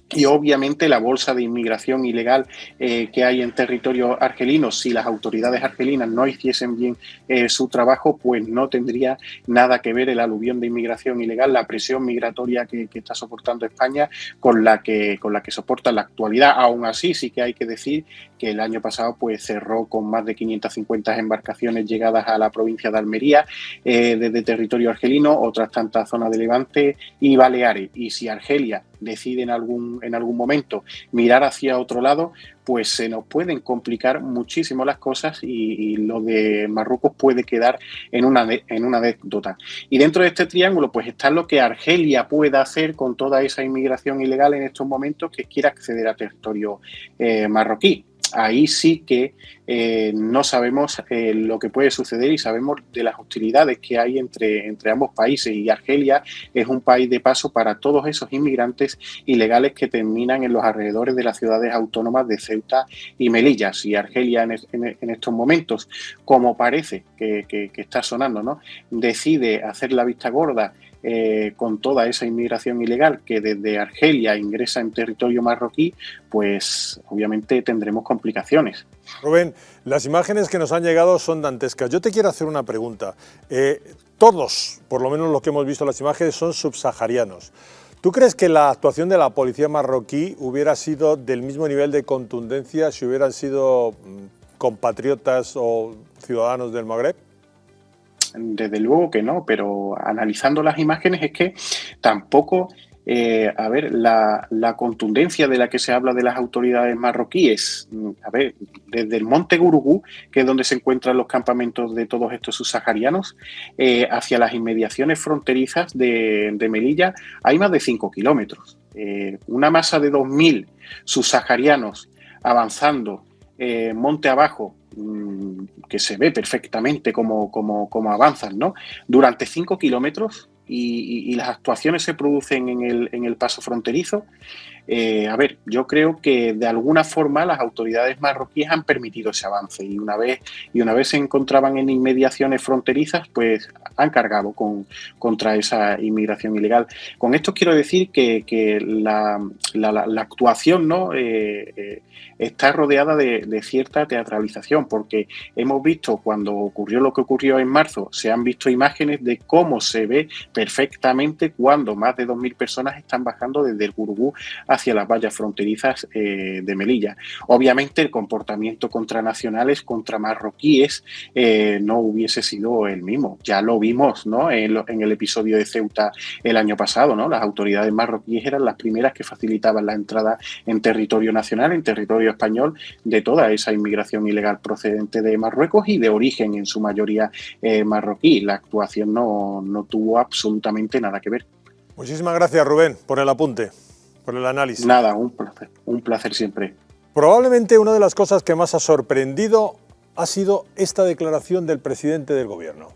Y obviamente la bolsa de inmigración ilegal que hay en territorio argelino, si las autoridades argelinas no hiciesen bien su trabajo, pues no tendría nada que ver el aluvión de inmigración ilegal, la presión migratoria que está soportando España con la que soporta en la actualidad. Aún así, sí que hay que decir que el año pasado pues cerró con más de 550 embarcaciones llegadas a la provincia de Almería desde territorio argelino, otras tantas zonas de Levante y Baleares. Y si Argelia decide en algún momento mirar hacia otro lado, pues se nos pueden complicar muchísimo las cosas y lo de Marruecos puede quedar en una anécdota. Y dentro de este triángulo pues está lo que Argelia pueda hacer con toda esa inmigración ilegal en estos momentos que quiera acceder a territorio marroquí. ahí sí que no sabemos lo que puede suceder y sabemos de las hostilidades que hay entre ambos países, y Argelia es un país de paso para todos esos inmigrantes ilegales que terminan en los alrededores de las ciudades autónomas de Ceuta y Melilla. Si Argelia en estos momentos, como parece que está sonando, ¿no?, decide hacer la vista gorda con toda esa inmigración ilegal que desde Argelia ingresa en territorio marroquí, pues obviamente tendremos complicaciones. Rubén, las imágenes que nos han llegado son dantescas. Yo te quiero hacer una pregunta. Todos, por lo menos los que hemos visto las imágenes, son subsaharianos. ¿Tú crees que la actuación de la policía marroquí hubiera sido del mismo nivel de contundencia si hubieran sido compatriotas o ciudadanos del Magreb? Desde luego que no, pero analizando las imágenes es que tampoco, la contundencia de la que se habla de las autoridades marroquíes, desde el monte Gurugú, que es donde se encuentran los campamentos de todos estos subsaharianos, hacia las inmediaciones fronterizas de Melilla, hay más de 5 kilómetros. Una masa de 2.000 subsaharianos avanzando monte abajo, que se ve perfectamente cómo avanzan, ¿no?, durante 5 kilómetros, y las actuaciones se producen en el paso fronterizo. Yo creo que de alguna forma las autoridades marroquíes han permitido ese avance, y una vez se encontraban en inmediaciones fronterizas, pues han cargado contra esa inmigración ilegal. Con esto quiero decir que la actuación, ¿no?, está rodeada de cierta teatralización, porque hemos visto, cuando ocurrió lo que ocurrió en marzo, se han visto imágenes de cómo se ve perfectamente cuando más de 2.000 personas están bajando desde el Gurugú hacia las vallas fronterizas de Melilla. Obviamente el comportamiento contra nacionales, contra marroquíes, no hubiese sido el mismo. Ya lo vimos, ¿no?, en el episodio de Ceuta el año pasado, ¿no? Las autoridades marroquíes eran las primeras que facilitaban la entrada en territorio nacional, en territorio español, de toda esa inmigración ilegal procedente de Marruecos y de origen en su mayoría marroquí. La actuación no tuvo absolutamente nada que ver. Muchísimas gracias, Rubén, por el apunte, por el análisis. Nada, un placer siempre. Probablemente una de las cosas que más ha sorprendido ha sido esta declaración del presidente del gobierno.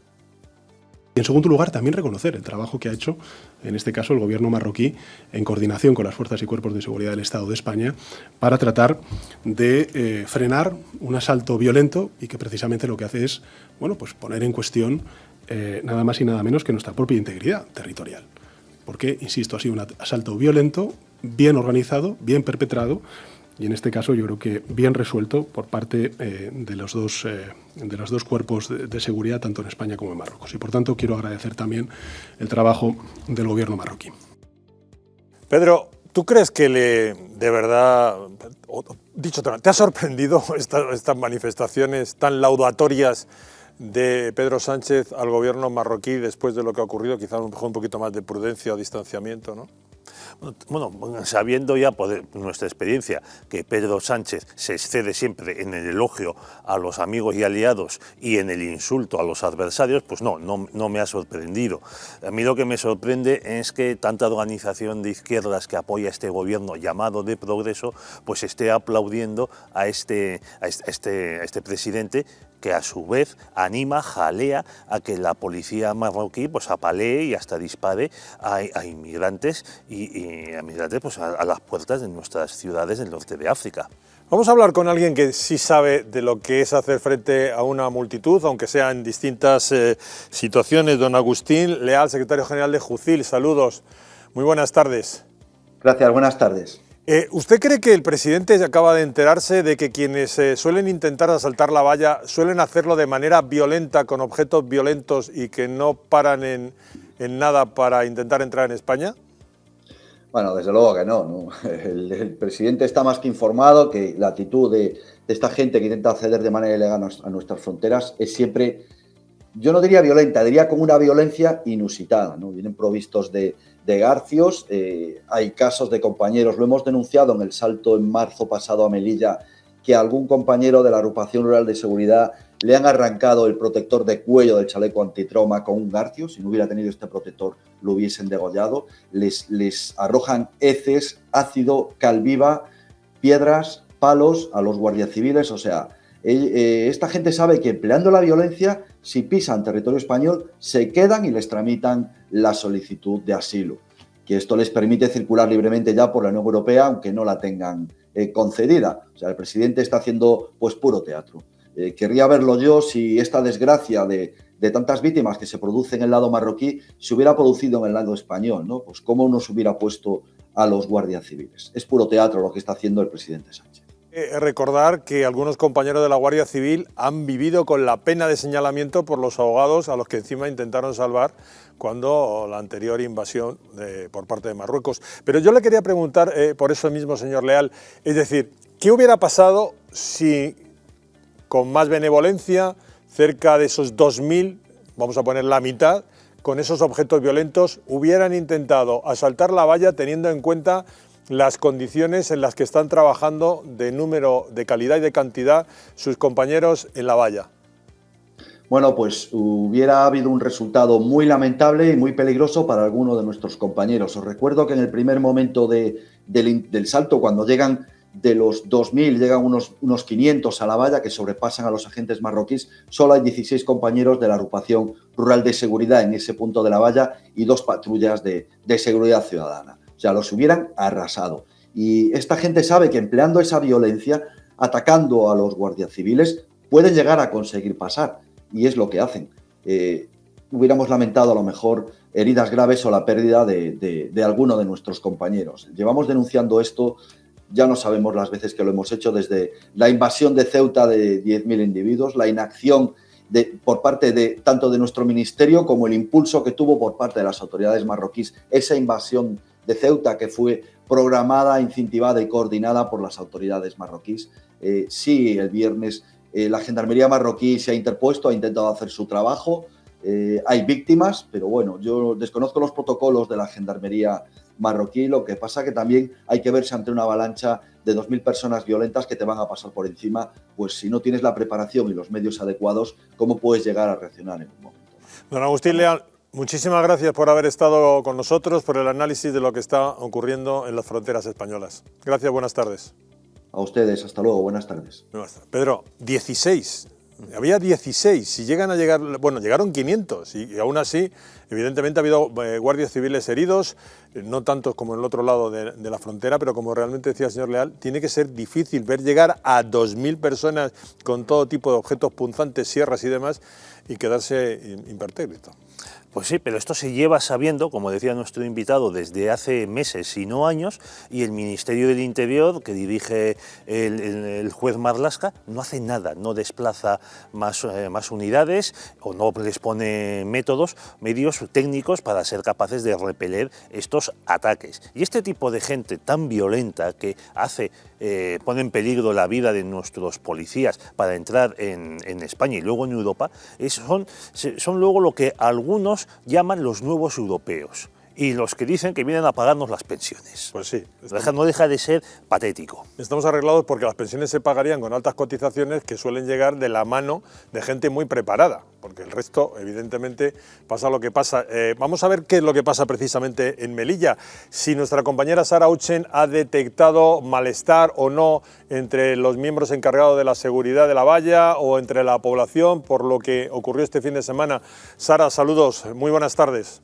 Y en segundo lugar, también reconocer el trabajo que ha hecho, en este caso, el gobierno marroquí, en coordinación con las fuerzas y cuerpos de seguridad del Estado de España, para tratar de frenar un asalto violento, y que precisamente lo que hace es, pues poner en cuestión nada más y nada menos que nuestra propia integridad territorial. Porque, insisto, ha sido un asalto violento, bien organizado, bien perpetrado, y en este caso yo creo que bien resuelto por parte de los dos cuerpos de seguridad, tanto en España como en Marruecos. Y por tanto quiero agradecer también el trabajo del gobierno marroquí. Pedro, ¿tú crees que de verdad, dicho te ha sorprendido estas manifestaciones tan laudatorias de Pedro Sánchez al gobierno marroquí después de lo que ha ocurrido? Quizás un poquito más de prudencia o distanciamiento, ¿no? Bueno, sabiendo ya por nuestra experiencia que Pedro Sánchez se excede siempre en el elogio a los amigos y aliados y en el insulto a los adversarios, pues no me ha sorprendido. A mí lo que me sorprende es que tanta organización de izquierdas que apoya este gobierno llamado de progreso, pues esté aplaudiendo a este presidente, que a su vez anima, jalea a que la policía marroquí pues apalee y hasta dispare a inmigrantes y a migrantes pues a las puertas de nuestras ciudades del norte de África. Vamos a hablar con alguien que sí sabe de lo que es hacer frente a una multitud, aunque sea en distintas situaciones. Don Agustín Leal, secretario general de Jucil. Saludos, muy buenas tardes. Gracias, buenas tardes. ¿Usted cree que el presidente acaba de enterarse de que quienes suelen intentar asaltar la valla suelen hacerlo de manera violenta, con objetos violentos, y que no paran en nada para intentar entrar en España? Bueno, desde luego que no. El presidente está más que informado que la actitud de esta gente que intenta acceder de manera ilegal a nuestras fronteras es siempre, yo no diría violenta, diría como una violencia inusitada, ¿no? Vienen provistos de garcios, hay casos de compañeros, lo hemos denunciado en el salto en marzo pasado a Melilla, que a algún compañero de la agrupación rural de seguridad le han arrancado el protector de cuello del chaleco antitrauma con un garcio. Si no hubiera tenido este protector lo hubiesen degollado. Les arrojan heces, ácido, cal viva, piedras, palos a los guardias civiles. O sea, esta gente sabe que empleando la violencia, si pisan territorio español, se quedan y les tramitan la solicitud de asilo, que esto les permite circular libremente ya por la Unión Europea, aunque no la tengan concedida. O sea, el presidente está haciendo pues puro teatro. Querría verlo yo si esta desgracia de tantas víctimas que se producen en el lado marroquí se hubiera producido en el lado español, ¿no? Pues cómo nos hubiera puesto a los guardias civiles. Es puro teatro lo que está haciendo el presidente Sánchez. Recordar que algunos compañeros de la Guardia Civil han vivido con la pena de señalamiento por los ahogados a los que encima intentaron salvar cuando la anterior invasión por parte de Marruecos. Pero yo le quería preguntar, por eso mismo, señor Leal, es decir, ¿qué hubiera pasado si con más benevolencia, cerca de esos 2.000, vamos a poner la mitad, con esos objetos violentos, hubieran intentado asaltar la valla teniendo en cuenta las condiciones en las que están trabajando de número, de calidad y de cantidad sus compañeros en la valla? Bueno, pues hubiera habido un resultado muy lamentable y muy peligroso para algunos de nuestros compañeros. Os recuerdo que en el primer momento del salto, cuando llegan de los 2.000, llegan unos 500 a la valla, que sobrepasan a los agentes marroquíes, solo hay 16 compañeros de la agrupación rural de seguridad en ese punto de la valla y 2 patrullas de seguridad ciudadana. O sea, los hubieran arrasado. Y esta gente sabe que empleando esa violencia, atacando a los guardias civiles, pueden llegar a conseguir pasar. Y es lo que hacen. Hubiéramos lamentado a lo mejor heridas graves o la pérdida de alguno de nuestros compañeros. Llevamos denunciando esto, ya no sabemos las veces que lo hemos hecho, desde la invasión de Ceuta de 10.000 individuos, la inacción por parte tanto de nuestro ministerio como el impulso que tuvo por parte de las autoridades marroquíes esa invasión de Ceuta, que fue programada, incentivada y coordinada por las autoridades marroquíes. Sí, el viernes la Gendarmería marroquí se ha interpuesto, ha intentado hacer su trabajo. Hay víctimas, pero bueno, yo desconozco los protocolos de la Gendarmería marroquí. Lo que pasa que también hay que verse ante una avalancha de 2.000 personas violentas que te van a pasar por encima. Pues si no tienes la preparación y los medios adecuados, ¿cómo puedes llegar a reaccionar en un momento? Don Agustín Leal, muchísimas gracias por haber estado con nosotros, por el análisis de lo que está ocurriendo en las fronteras españolas. Gracias, buenas tardes. A ustedes, hasta luego, buenas tardes. Pedro, 16. Había 16. Si llegan a llegar, bueno, llegaron 500 y aún así, evidentemente ha habido guardias civiles heridos, no tantos como en el otro lado de la frontera, pero como realmente decía el señor Leal, tiene que ser difícil ver llegar a 2.000 personas con todo tipo de objetos punzantes, sierras y demás y quedarse impertérrito. Pues sí, pero esto se lleva sabiendo, como decía nuestro invitado, desde hace meses, si no años, y el Ministerio del Interior, que dirige el juez Marlaska, no hace nada, no desplaza más unidades o no les pone medios técnicos para ser capaces de repeler estos ataques. Y este tipo de gente tan violenta que pone en peligro la vida de nuestros policías para entrar en España y luego en Europa, son luego lo que algunos llaman los nuevos europeos y los que dicen que vienen a pagarnos las pensiones. Pues sí. No deja de ser patético. Estamos arreglados porque las pensiones se pagarían con altas cotizaciones que suelen llegar de la mano de gente muy preparada, porque el resto, evidentemente, pasa lo que pasa. Vamos a ver qué es lo que pasa precisamente en Melilla. Si nuestra compañera Sara Uchen ha detectado malestar o no entre los miembros encargados de la seguridad de la valla o entre la población por lo que ocurrió este fin de semana. Sara, saludos, muy buenas tardes.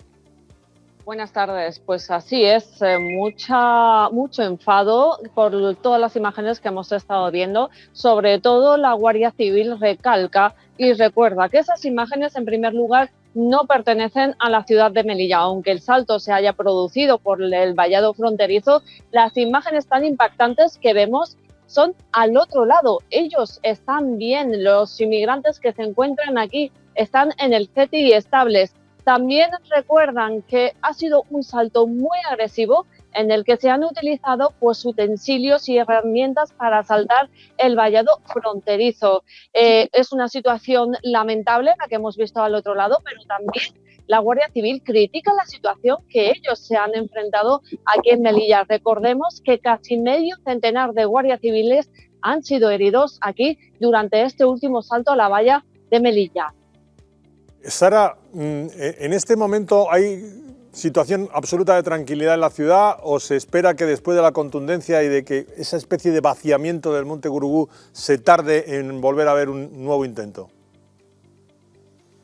Buenas tardes, pues así es, mucho enfado por todas las imágenes que hemos estado viendo, sobre todo la Guardia Civil recalca y recuerda que esas imágenes en primer lugar no pertenecen a la ciudad de Melilla, aunque el salto se haya producido por el vallado fronterizo, las imágenes tan impactantes que vemos son al otro lado, ellos están bien, los inmigrantes que se encuentran aquí están en el CETI estables. También recuerdan que ha sido un salto muy agresivo en el que se han utilizado pues utensilios y herramientas para asaltar el vallado fronterizo. Es una situación lamentable la que hemos visto al otro lado, pero también la Guardia Civil critica la situación que ellos se han enfrentado aquí en Melilla. Recordemos que casi medio centenar de guardias civiles han sido heridos aquí durante este último salto a la valla de Melilla. Sara, en este momento hay situación absoluta de tranquilidad en la ciudad o se espera que después de la contundencia y de que esa especie de vaciamiento del Monte Gurugú se tarde en volver a haber un nuevo intento?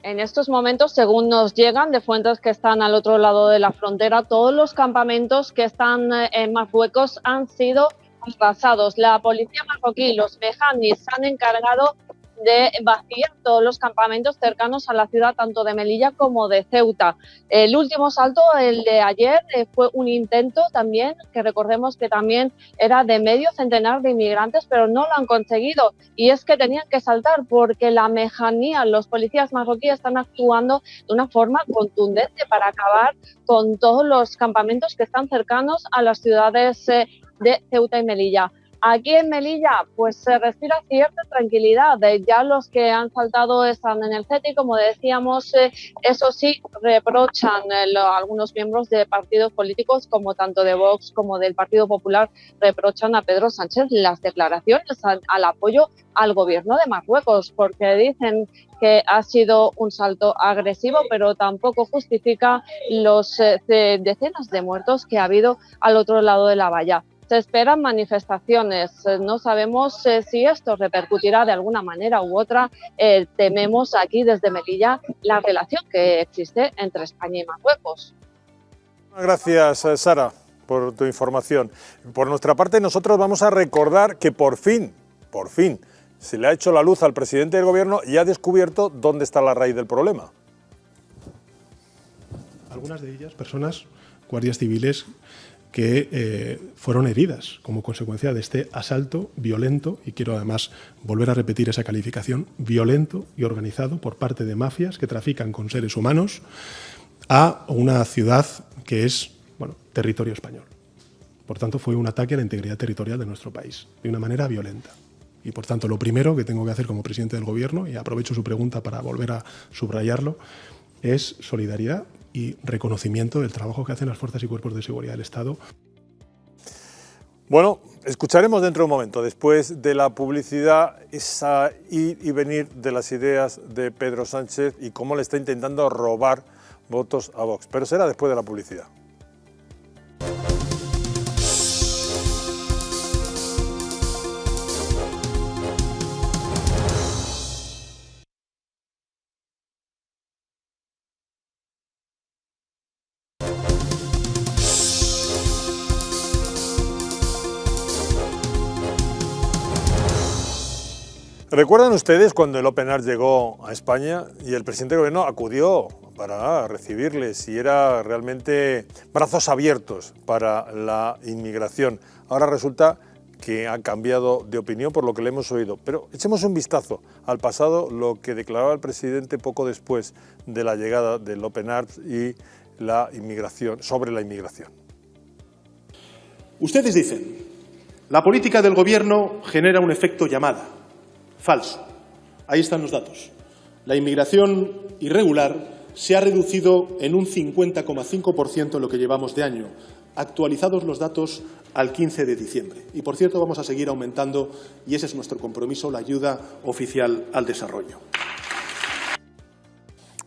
En estos momentos, según nos llegan de fuentes que están al otro lado de la frontera, todos los campamentos que están en Marruecos han sido arrasados. La policía marroquí y los mehanis se han encargado de vaciar todos los campamentos cercanos a la ciudad, tanto de Melilla como de Ceuta. El último salto, el de ayer, fue un intento también, que recordemos que también era de medio centenar de inmigrantes, pero no lo han conseguido. Y es que tenían que saltar porque la mejanía, los policías marroquíes están actuando de una forma contundente para acabar con todos los campamentos que están cercanos a las ciudades de Ceuta y Melilla. Aquí en Melilla pues se respira cierta tranquilidad, ya los que han saltado están en el CETI, como decíamos, eso sí, reprochan algunos miembros de partidos políticos como tanto de Vox como del Partido Popular, reprochan a Pedro Sánchez las declaraciones al apoyo al gobierno de Marruecos, porque dicen que ha sido un salto agresivo, pero tampoco justifica los decenas de muertos que ha habido al otro lado de la valla. Se esperan manifestaciones, no sabemos si esto repercutirá de alguna manera u otra. Tememos aquí desde Melilla la relación que existe entre España y Marruecos. Gracias, Sara, por tu información. Por nuestra parte, nosotros vamos a recordar que por fin, se le ha hecho la luz al presidente del gobierno y ha descubierto dónde está la raíz del problema. Algunas de ellas, personas, guardias civiles, que fueron heridas como consecuencia de este asalto violento, y quiero además volver a repetir esa calificación, violento y organizado por parte de mafias que trafican con seres humanos a una ciudad que es, bueno, territorio español. Por tanto, fue un ataque a la integridad territorial de nuestro país, de una manera violenta. Y por tanto, lo primero que tengo que hacer como presidente del Gobierno, y aprovecho su pregunta para volver a subrayarlo, es solidaridad y reconocimiento del trabajo que hacen las fuerzas y cuerpos de seguridad del Estado. Bueno, escucharemos dentro de un momento, después de la publicidad, esa ir y venir de las ideas de Pedro Sánchez y cómo le está intentando robar votos a Vox. Pero será después de la publicidad. ¿Recuerdan ustedes cuando el Open Arms llegó a España y el presidente del gobierno acudió para recibirles y era realmente brazos abiertos para la inmigración? Ahora resulta que ha cambiado de opinión por lo que le hemos oído. Pero echemos un vistazo al pasado, lo que declaraba el presidente poco después de la llegada del Open Arms y la inmigración, sobre la inmigración. Ustedes dicen, la política del gobierno genera un efecto llamada. Falso. Ahí están los datos. La inmigración irregular se ha reducido en un 50,5% en lo que llevamos de año, actualizados los datos al 15 de diciembre. Y, por cierto, vamos a seguir aumentando, y ese es nuestro compromiso, la ayuda oficial al desarrollo.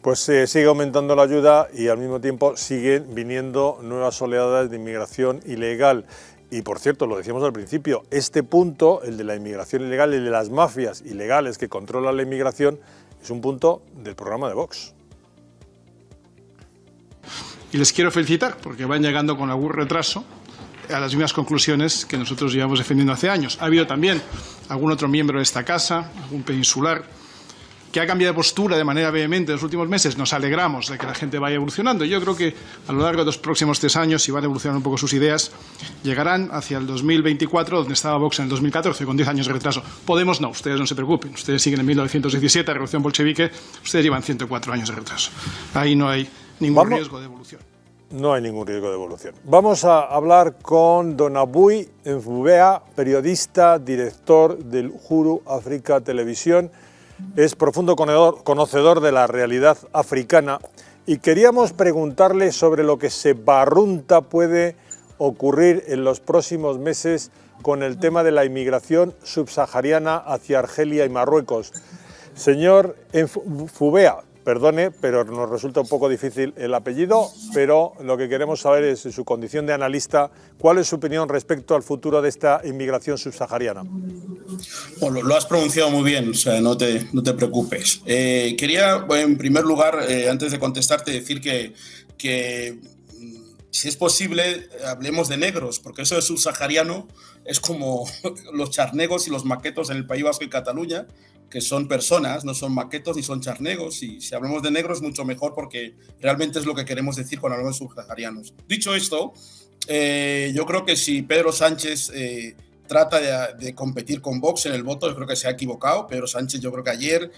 Pues sigue aumentando la ayuda y al mismo tiempo siguen viniendo nuevas oleadas de inmigración ilegal. Y, por cierto, lo decíamos al principio, este punto, el de la inmigración ilegal, el de las mafias ilegales que controlan la inmigración, es un punto del programa de Vox. Y les quiero felicitar porque van llegando con algún retraso a las mismas conclusiones que nosotros llevamos defendiendo hace años. Ha habido también algún otro miembro de esta casa, algún peninsular, que ha cambiado de postura de manera vehemente en los últimos meses. Nos alegramos de que la gente vaya evolucionando. Yo creo que a lo largo de los próximos 3 años, si van a evolucionar un poco sus ideas, llegarán hacia el 2024, donde estaba Vox en el 2014, con 10 años de retraso. Podemos no, ustedes no se preocupen. Ustedes siguen en 1917, revolución bolchevique, ustedes llevan 104 años de retraso. Ahí no hay ningún riesgo de evolución. No hay ningún riesgo de evolución. Vamos a hablar con don Abuy Enfubea, periodista, director del Huru Africa Televisión. Es profundo conocedor de la realidad africana y queríamos preguntarle sobre lo que se barrunta puede ocurrir en los próximos meses con el tema de la inmigración subsahariana hacia Argelia y Marruecos. Señor Enfubea, Perdone, pero nos resulta un poco difícil el apellido, pero lo que queremos saber es, en su condición de analista, ¿cuál es su opinión respecto al futuro de esta inmigración subsahariana? Bueno, lo has pronunciado muy bien, o sea, no te preocupes. Quería, en primer lugar, antes de contestarte, decir que si es posible, hablemos de negros, porque eso de subsahariano es como los charnegos y los maquetos en el País Vasco y Cataluña, que son personas, no son maquetos ni son charnegos, y si hablamos de negros mucho mejor, porque realmente es lo que queremos decir cuando hablamos de subsaharianos. Dicho esto, yo creo que si Pedro Sánchez trata de competir con Vox en el voto, yo creo que se ha equivocado. Pedro Sánchez, yo creo que ayer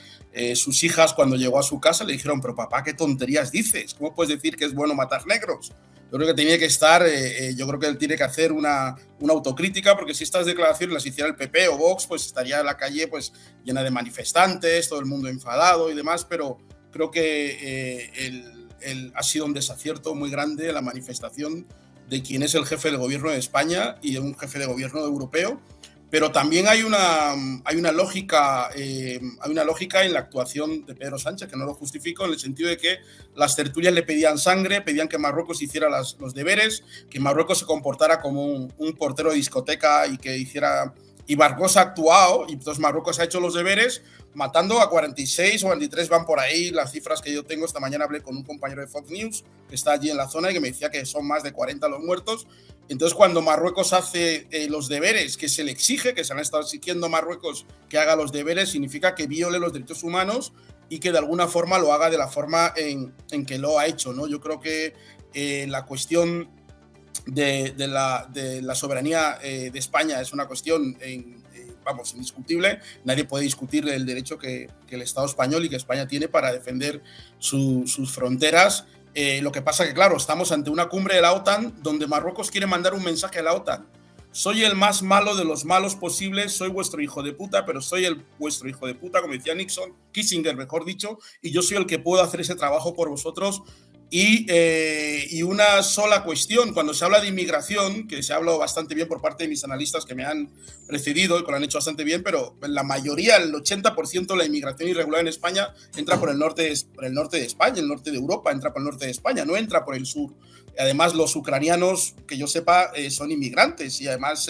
sus hijas, cuando llegó a su casa, le dijeron: pero papá, ¿qué tonterías dices? ¿Cómo puedes decir que es bueno matar negros? Yo creo que tenía que estar, yo creo que él tiene que hacer una autocrítica, porque si estas declaraciones las hiciera el PP o Vox, pues estaría la calle pues llena de manifestantes, todo el mundo enfadado y demás, pero creo que él ha sido un desacierto muy grande la manifestación de quien es el jefe del gobierno de España y de un jefe de gobierno europeo. Pero también hay una lógica en la actuación de Pedro Sánchez, que no lo justifico, en el sentido de que las tertulias le pedían sangre, pedían que Marruecos hiciera los deberes, que Marruecos se comportara como un portero de discoteca y que hiciera... Y Marruecos ha actuado, y entonces Marruecos ha hecho los deberes, matando a 46 o 23, van por ahí las cifras que yo tengo. Esta mañana hablé con un compañero de Fox News que está allí en la zona y que me decía que son más de 40 los muertos. Entonces, cuando Marruecos hace los deberes que se le exige, que se han estado exigiendo a Marruecos que haga los deberes, significa que viole los derechos humanos y que de alguna forma lo haga de la forma en que lo ha hecho, ¿no? Yo creo que la cuestión de la soberanía de España es una cuestión indiscutible. Nadie puede discutir el derecho que el Estado español y que España tiene para defender sus fronteras. Lo que pasa que, claro, estamos ante una cumbre de la OTAN donde Marruecos quiere mandar un mensaje a la OTAN: soy el más malo de los malos posibles, soy vuestro hijo de puta, pero soy vuestro hijo de puta, como decía Kissinger, mejor dicho, y yo soy el que puedo hacer ese trabajo por vosotros. Y una sola cuestión, cuando se habla de inmigración, que se ha hablado bastante bien por parte de mis analistas que me han precedido y que lo han hecho bastante bien, pero la mayoría, el 80% de la inmigración irregular en España entra por el norte de España, el norte de Europa entra por el norte de España, no entra por el sur. Además, los ucranianos, que yo sepa, son inmigrantes, y además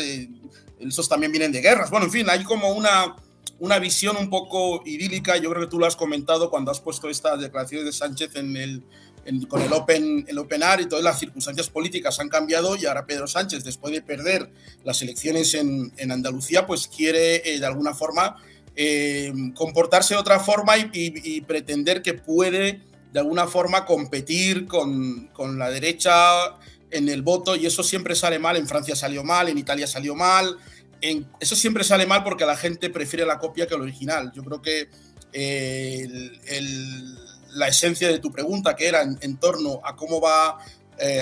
esos también vienen de guerras. Bueno, en fin, hay como una visión un poco idílica. Yo creo que tú lo has comentado cuando has puesto estas declaraciones de Sánchez con el Open Air, y todas las circunstancias políticas han cambiado, y ahora Pedro Sánchez, después de perder las elecciones en Andalucía, pues quiere de alguna forma comportarse de otra forma y pretender que puede de alguna forma competir con la derecha en el voto, y eso siempre sale mal. En Francia salió mal, en Italia salió mal, eso siempre sale mal porque la gente prefiere la copia que el original. Yo creo que la esencia de tu pregunta, que era en torno a cómo va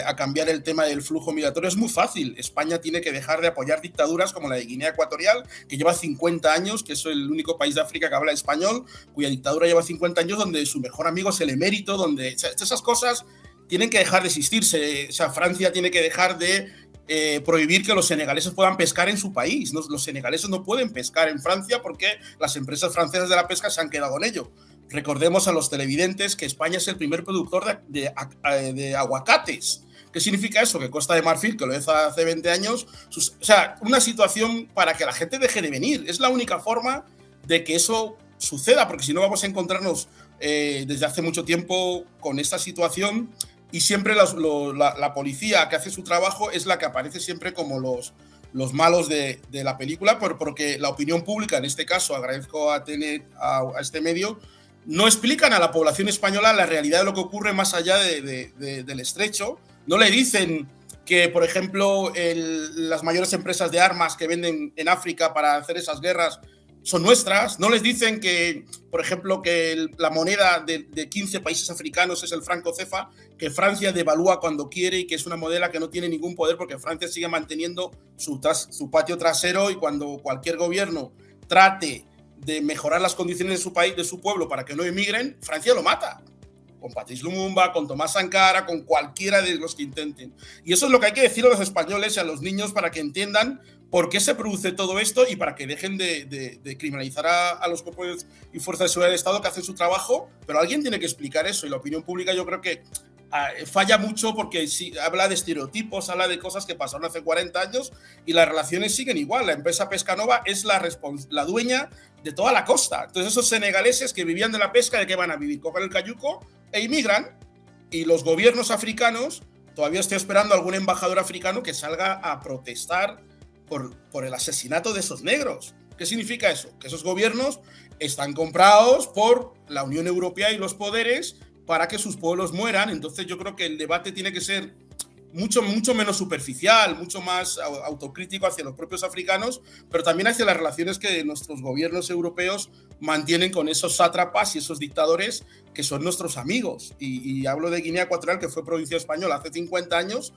a cambiar el tema del flujo migratorio, es muy fácil. España tiene que dejar de apoyar dictaduras como la de Guinea Ecuatorial, que lleva 50 años, que es el único país de África que habla español, cuya dictadura lleva 50 años, donde su mejor amigo es el emérito, donde esas cosas tienen que dejar de existirse. O sea, Francia tiene que dejar de prohibir que los senegaleses puedan pescar en su país. Los senegaleses no pueden pescar en Francia porque las empresas francesas de la pesca se han quedado en ello. Recordemos a los televidentes que España es el primer productor de aguacates. ¿Qué significa eso? Que Costa de Marfil, que lo hizo hace 20 años, o sea, una situación para que la gente deje de venir. Es la única forma de que eso suceda, porque si no vamos a encontrarnos desde hace mucho tiempo con esta situación, y siempre la policía que hace su trabajo es la que aparece siempre como los malos de la película, porque la opinión pública, en este caso, agradezco a este medio, no explican a la población española la realidad de lo que ocurre más allá del estrecho. No le dicen que, por ejemplo, las mayores empresas de armas que venden en África para hacer esas guerras son nuestras. No les dicen que, por ejemplo, que la moneda de 15 países africanos es el franco CFA, que Francia devalúa cuando quiere y que es una moneda que no tiene ningún poder porque Francia sigue manteniendo su patio trasero, y cuando cualquier gobierno trate de mejorar las condiciones de su país, de su pueblo, para que no emigren, Francia lo mata. Con Patrice Lumumba, con Tomás Sankara, con cualquiera de los que intenten. Y eso es lo que hay que decir a los españoles y a los niños para que entiendan por qué se produce todo esto y para que dejen de criminalizar a los cuerpos y fuerzas de seguridad del Estado que hacen su trabajo, pero alguien tiene que explicar eso y la opinión pública yo creo que falla mucho porque habla de estereotipos, habla de cosas que pasaron hace 40 años y las relaciones siguen igual. La empresa Pescanova es la dueña de toda la costa. Entonces esos senegaleses que vivían de la pesca, ¿de qué van a vivir? Cogen el cayuco e inmigran, y los gobiernos africanos, todavía estoy esperando a algún embajador africano que salga a protestar por el asesinato de esos negros. ¿Qué significa eso? Que esos gobiernos están comprados por la Unión Europea y los poderes para que sus pueblos mueran. Entonces yo creo que el debate tiene que ser mucho menos superficial, mucho más autocrítico hacia los propios africanos, pero también hacia las relaciones que nuestros gobiernos europeos mantienen con esos sátrapas y esos dictadores que son nuestros amigos. Y hablo de Guinea Ecuatorial, que fue provincia española hace 50 años,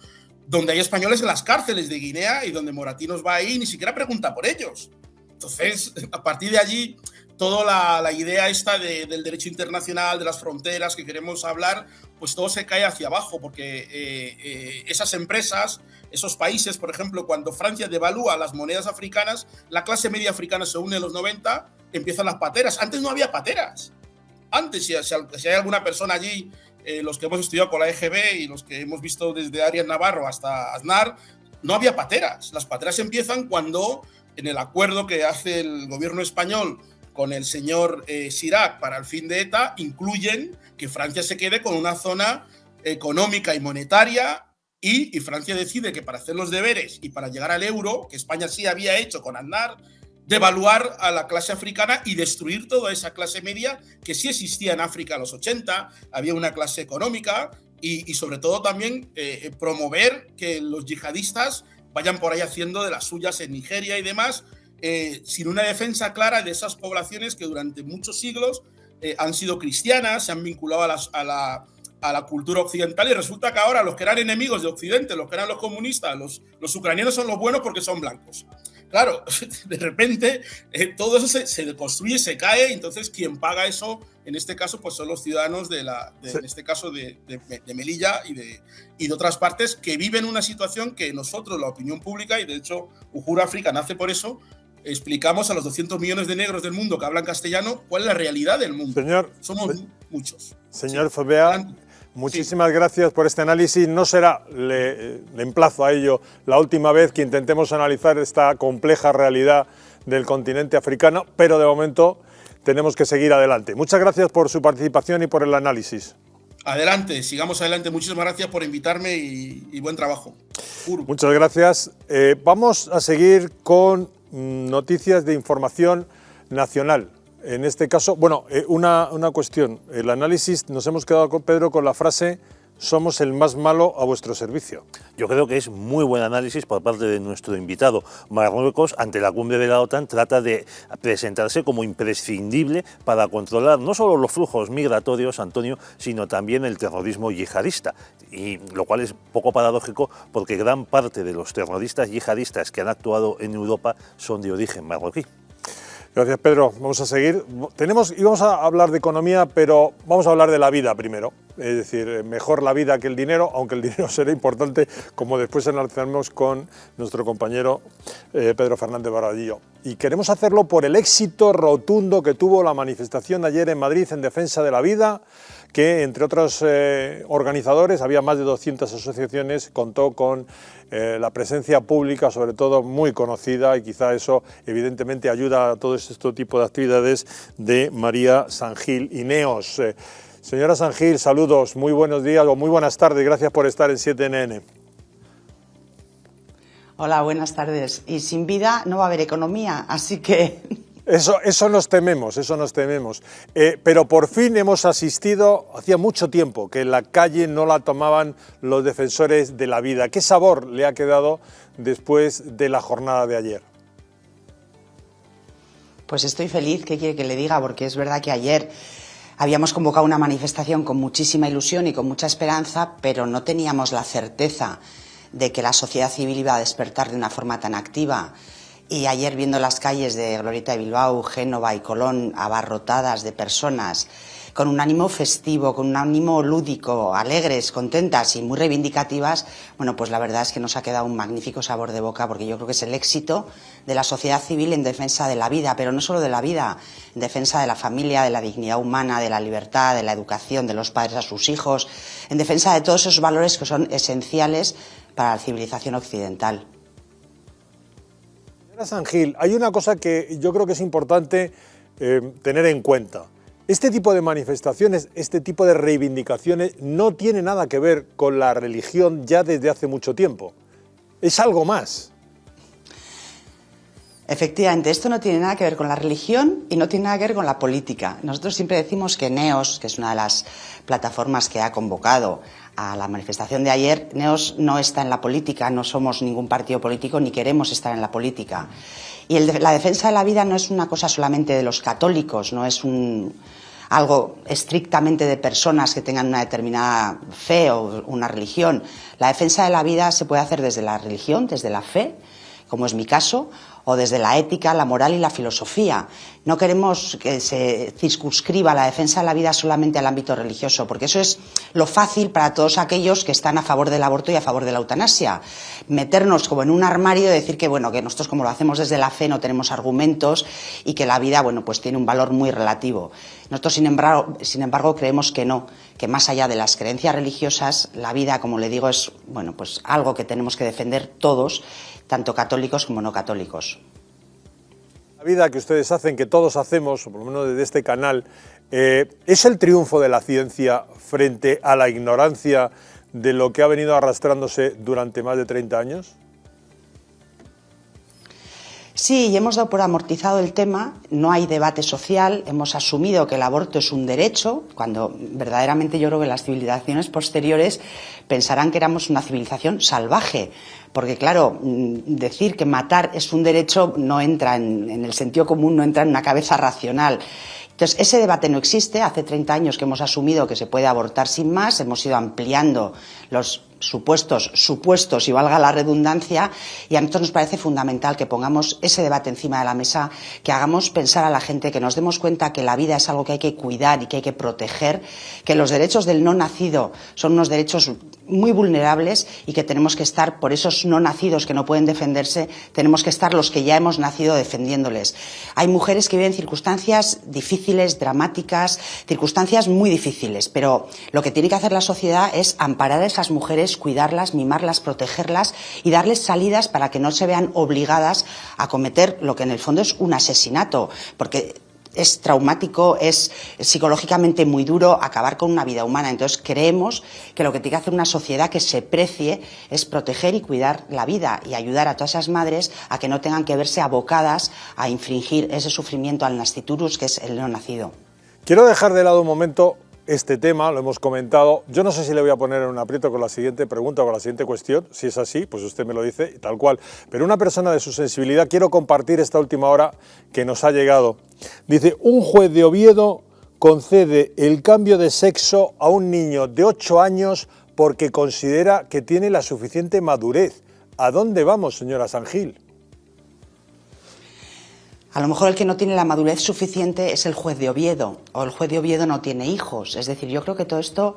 donde hay españoles en las cárceles de Guinea y donde Moratinos va ahí y ni siquiera pregunta por ellos. Entonces, a partir de allí, toda la idea esta del derecho internacional, de las fronteras que queremos hablar, pues todo se cae hacia abajo, porque esas empresas, esos países, por ejemplo, cuando Francia devalúa las monedas africanas, la clase media africana se une en los 90, empiezan las pateras. Antes no había pateras. Antes, si hay alguna persona allí, los que hemos estudiado con la EGB y los que hemos visto desde Arias Navarro hasta Aznar, no había pateras. Las pateras empiezan cuando, en el acuerdo que hace el gobierno español con el señor Chirac para el fin de ETA, incluyen que Francia se quede con una zona económica y monetaria, y Francia decide que para hacer los deberes y para llegar al euro, que España sí había hecho con Aznar, devaluar a la clase africana y destruir toda esa clase media que sí existía en África en los 80, había una clase económica y sobre todo también promover que los yihadistas vayan por ahí haciendo de las suyas en Nigeria y demás, sin una defensa clara de esas poblaciones que durante muchos siglos han sido cristianas, se han vinculado a la cultura occidental, y resulta que ahora los que eran enemigos de Occidente, los que eran los comunistas, los ucranianos son los buenos porque son blancos. Claro, de repente todo eso se deconstruye, se cae, y entonces quien paga eso, en este caso, pues son los ciudadanos en este caso de Melilla y de otras partes, que viven una situación que nosotros, la opinión pública, y de hecho Uhuru África nace por eso, explicamos a los 200 millones de negros del mundo que hablan castellano cuál es la realidad del mundo. Somos muchos. Señor Febea, muchísimas gracias por este análisis. No será, le emplazo a ello, la última vez que intentemos analizar esta compleja realidad del continente africano, pero de momento tenemos que seguir adelante. Muchas gracias por su participación y por el análisis. Adelante, sigamos adelante. Muchísimas gracias por invitarme y buen trabajo. Muchas gracias. Vamos a seguir con noticias de información nacional. En este caso, bueno, una cuestión. El análisis, nos hemos quedado con Pedro con la frase: somos el más malo a vuestro servicio. Yo creo que es muy buen análisis por parte de nuestro invitado. Marruecos, ante la cumbre de la OTAN, trata de presentarse como imprescindible para controlar no solo los flujos migratorios, Antonio, sino también el terrorismo yihadista. Y lo cual es poco paradójico, porque gran parte de los terroristas yihadistas que han actuado en Europa son de origen marroquí. Gracias, Pedro. Vamos a seguir. Íbamos a hablar de economía, pero vamos a hablar de la vida primero. Es decir, mejor la vida que el dinero, aunque el dinero será importante, como después analizaremos con nuestro compañero Pedro Fernández Barbadillo. Y queremos hacerlo por el éxito rotundo que tuvo la manifestación ayer en Madrid en defensa de la vida, que entre otros organizadores, había más de 200 asociaciones, contó con la presencia pública, sobre todo muy conocida, y quizá eso evidentemente ayuda a todo este tipo de actividades, de María Sangil Ineos. Señora Sangil, saludos, muy buenos días o muy buenas tardes, gracias por estar en 7NN. Hola, buenas tardes. Y sin vida no va a haber economía, así que... Eso nos tememos, pero por fin hemos asistido, hacía mucho tiempo que en la calle no la tomaban los defensores de la vida. ¿Qué sabor le ha quedado después de la jornada de ayer? Pues estoy feliz, ¿qué quiere que le diga? Porque es verdad que ayer habíamos convocado una manifestación con muchísima ilusión y con mucha esperanza, pero no teníamos la certeza de que la sociedad civil iba a despertar de una forma tan activa. Y ayer, viendo las calles de Glorieta de Bilbao, Génova y Colón abarrotadas de personas con un ánimo festivo, con un ánimo lúdico, alegres, contentas y muy reivindicativas, bueno, pues la verdad es que nos ha quedado un magnífico sabor de boca, porque yo creo que es el éxito de la sociedad civil en defensa de la vida, pero no solo de la vida, en defensa de la familia, de la dignidad humana, de la libertad, de la educación de los padres a sus hijos, en defensa de todos esos valores que son esenciales para la civilización occidental. Señora Sangil, hay una cosa que yo creo que es importante tener en cuenta. Este tipo de manifestaciones, este tipo de reivindicaciones no tiene nada que ver con la religión ya desde hace mucho tiempo. Es algo más. Efectivamente, esto no tiene nada que ver con la religión y no tiene nada que ver con la política. Nosotros siempre decimos que NEOS, que es una de las plataformas que ha convocado a la manifestación de ayer, NEOS no está en la política, no somos ningún partido político ni queremos estar en la política. Y la defensa de la vida no es una cosa solamente de los católicos, no es algo estrictamente de personas que tengan una determinada fe o una religión. La defensa de la vida se puede hacer desde la religión, desde la fe, como es mi caso, o desde la ética, la moral y la filosofía. No queremos que se circunscriba la defensa de la vida solamente al ámbito religioso, porque eso es lo fácil para todos aquellos que están a favor del aborto y a favor de la eutanasia. Meternos como en un armario y decir que, bueno, que nosotros, como lo hacemos desde la fe, no tenemos argumentos y que la vida, bueno, pues tiene un valor muy relativo. Nosotros, sin embargo, creemos que no, que más allá de las creencias religiosas, la vida, como le digo, es, bueno, pues algo que tenemos que defender todos, tanto católicos como no católicos. La vida que ustedes hacen, que todos hacemos, o por lo menos desde este canal, ¿es el triunfo de la ciencia frente a la ignorancia de lo que ha venido arrastrándose durante más de 30 años? Sí, y hemos dado por amortizado el tema, no hay debate social, hemos asumido que el aborto es un derecho, cuando verdaderamente yo creo que las civilizaciones posteriores pensarán que éramos una civilización salvaje, porque claro, decir que matar es un derecho no entra en el sentido común, no entra en una cabeza racional. Entonces, ese debate no existe. Hace 30 años que hemos asumido que se puede abortar sin más, hemos ido ampliando los supuestos y valga la redundancia, y a nosotros nos parece fundamental que pongamos ese debate encima de la mesa, que hagamos pensar a la gente, que nos demos cuenta que la vida es algo que hay que cuidar y que hay que proteger, que los derechos del no nacido son unos derechos muy vulnerables y que tenemos que estar por esos no nacidos que no pueden defenderse, tenemos que estar los que ya hemos nacido defendiéndoles. Hay mujeres que viven circunstancias difíciles, dramáticas, circunstancias muy difíciles, pero lo que tiene que hacer la sociedad es amparar a esas mujeres, cuidarlas, mimarlas, protegerlas y darles salidas para que no se vean obligadas a cometer lo que en el fondo es un asesinato, porque es traumático, es psicológicamente muy duro acabar con una vida humana. Entonces creemos que lo que tiene que hacer una sociedad que se precie es proteger y cuidar la vida y ayudar a todas esas madres a que no tengan que verse abocadas a infringir ese sufrimiento al nasciturus, que es el no nacido. Quiero dejar de lado un momento este tema, lo hemos comentado. Yo no sé si le voy a poner en un aprieto con la siguiente pregunta o con la siguiente cuestión. Si es así, pues usted me lo dice, tal cual. Pero una persona de su sensibilidad, quiero compartir esta última hora que nos ha llegado. Dice, un juez de Oviedo concede el cambio de sexo a un niño de 8 años porque considera que tiene la suficiente madurez. ¿A dónde vamos, señora Sangil? A lo mejor el que no tiene la madurez suficiente es el juez de Oviedo, o el juez de Oviedo no tiene hijos. Es decir, yo creo que todo esto,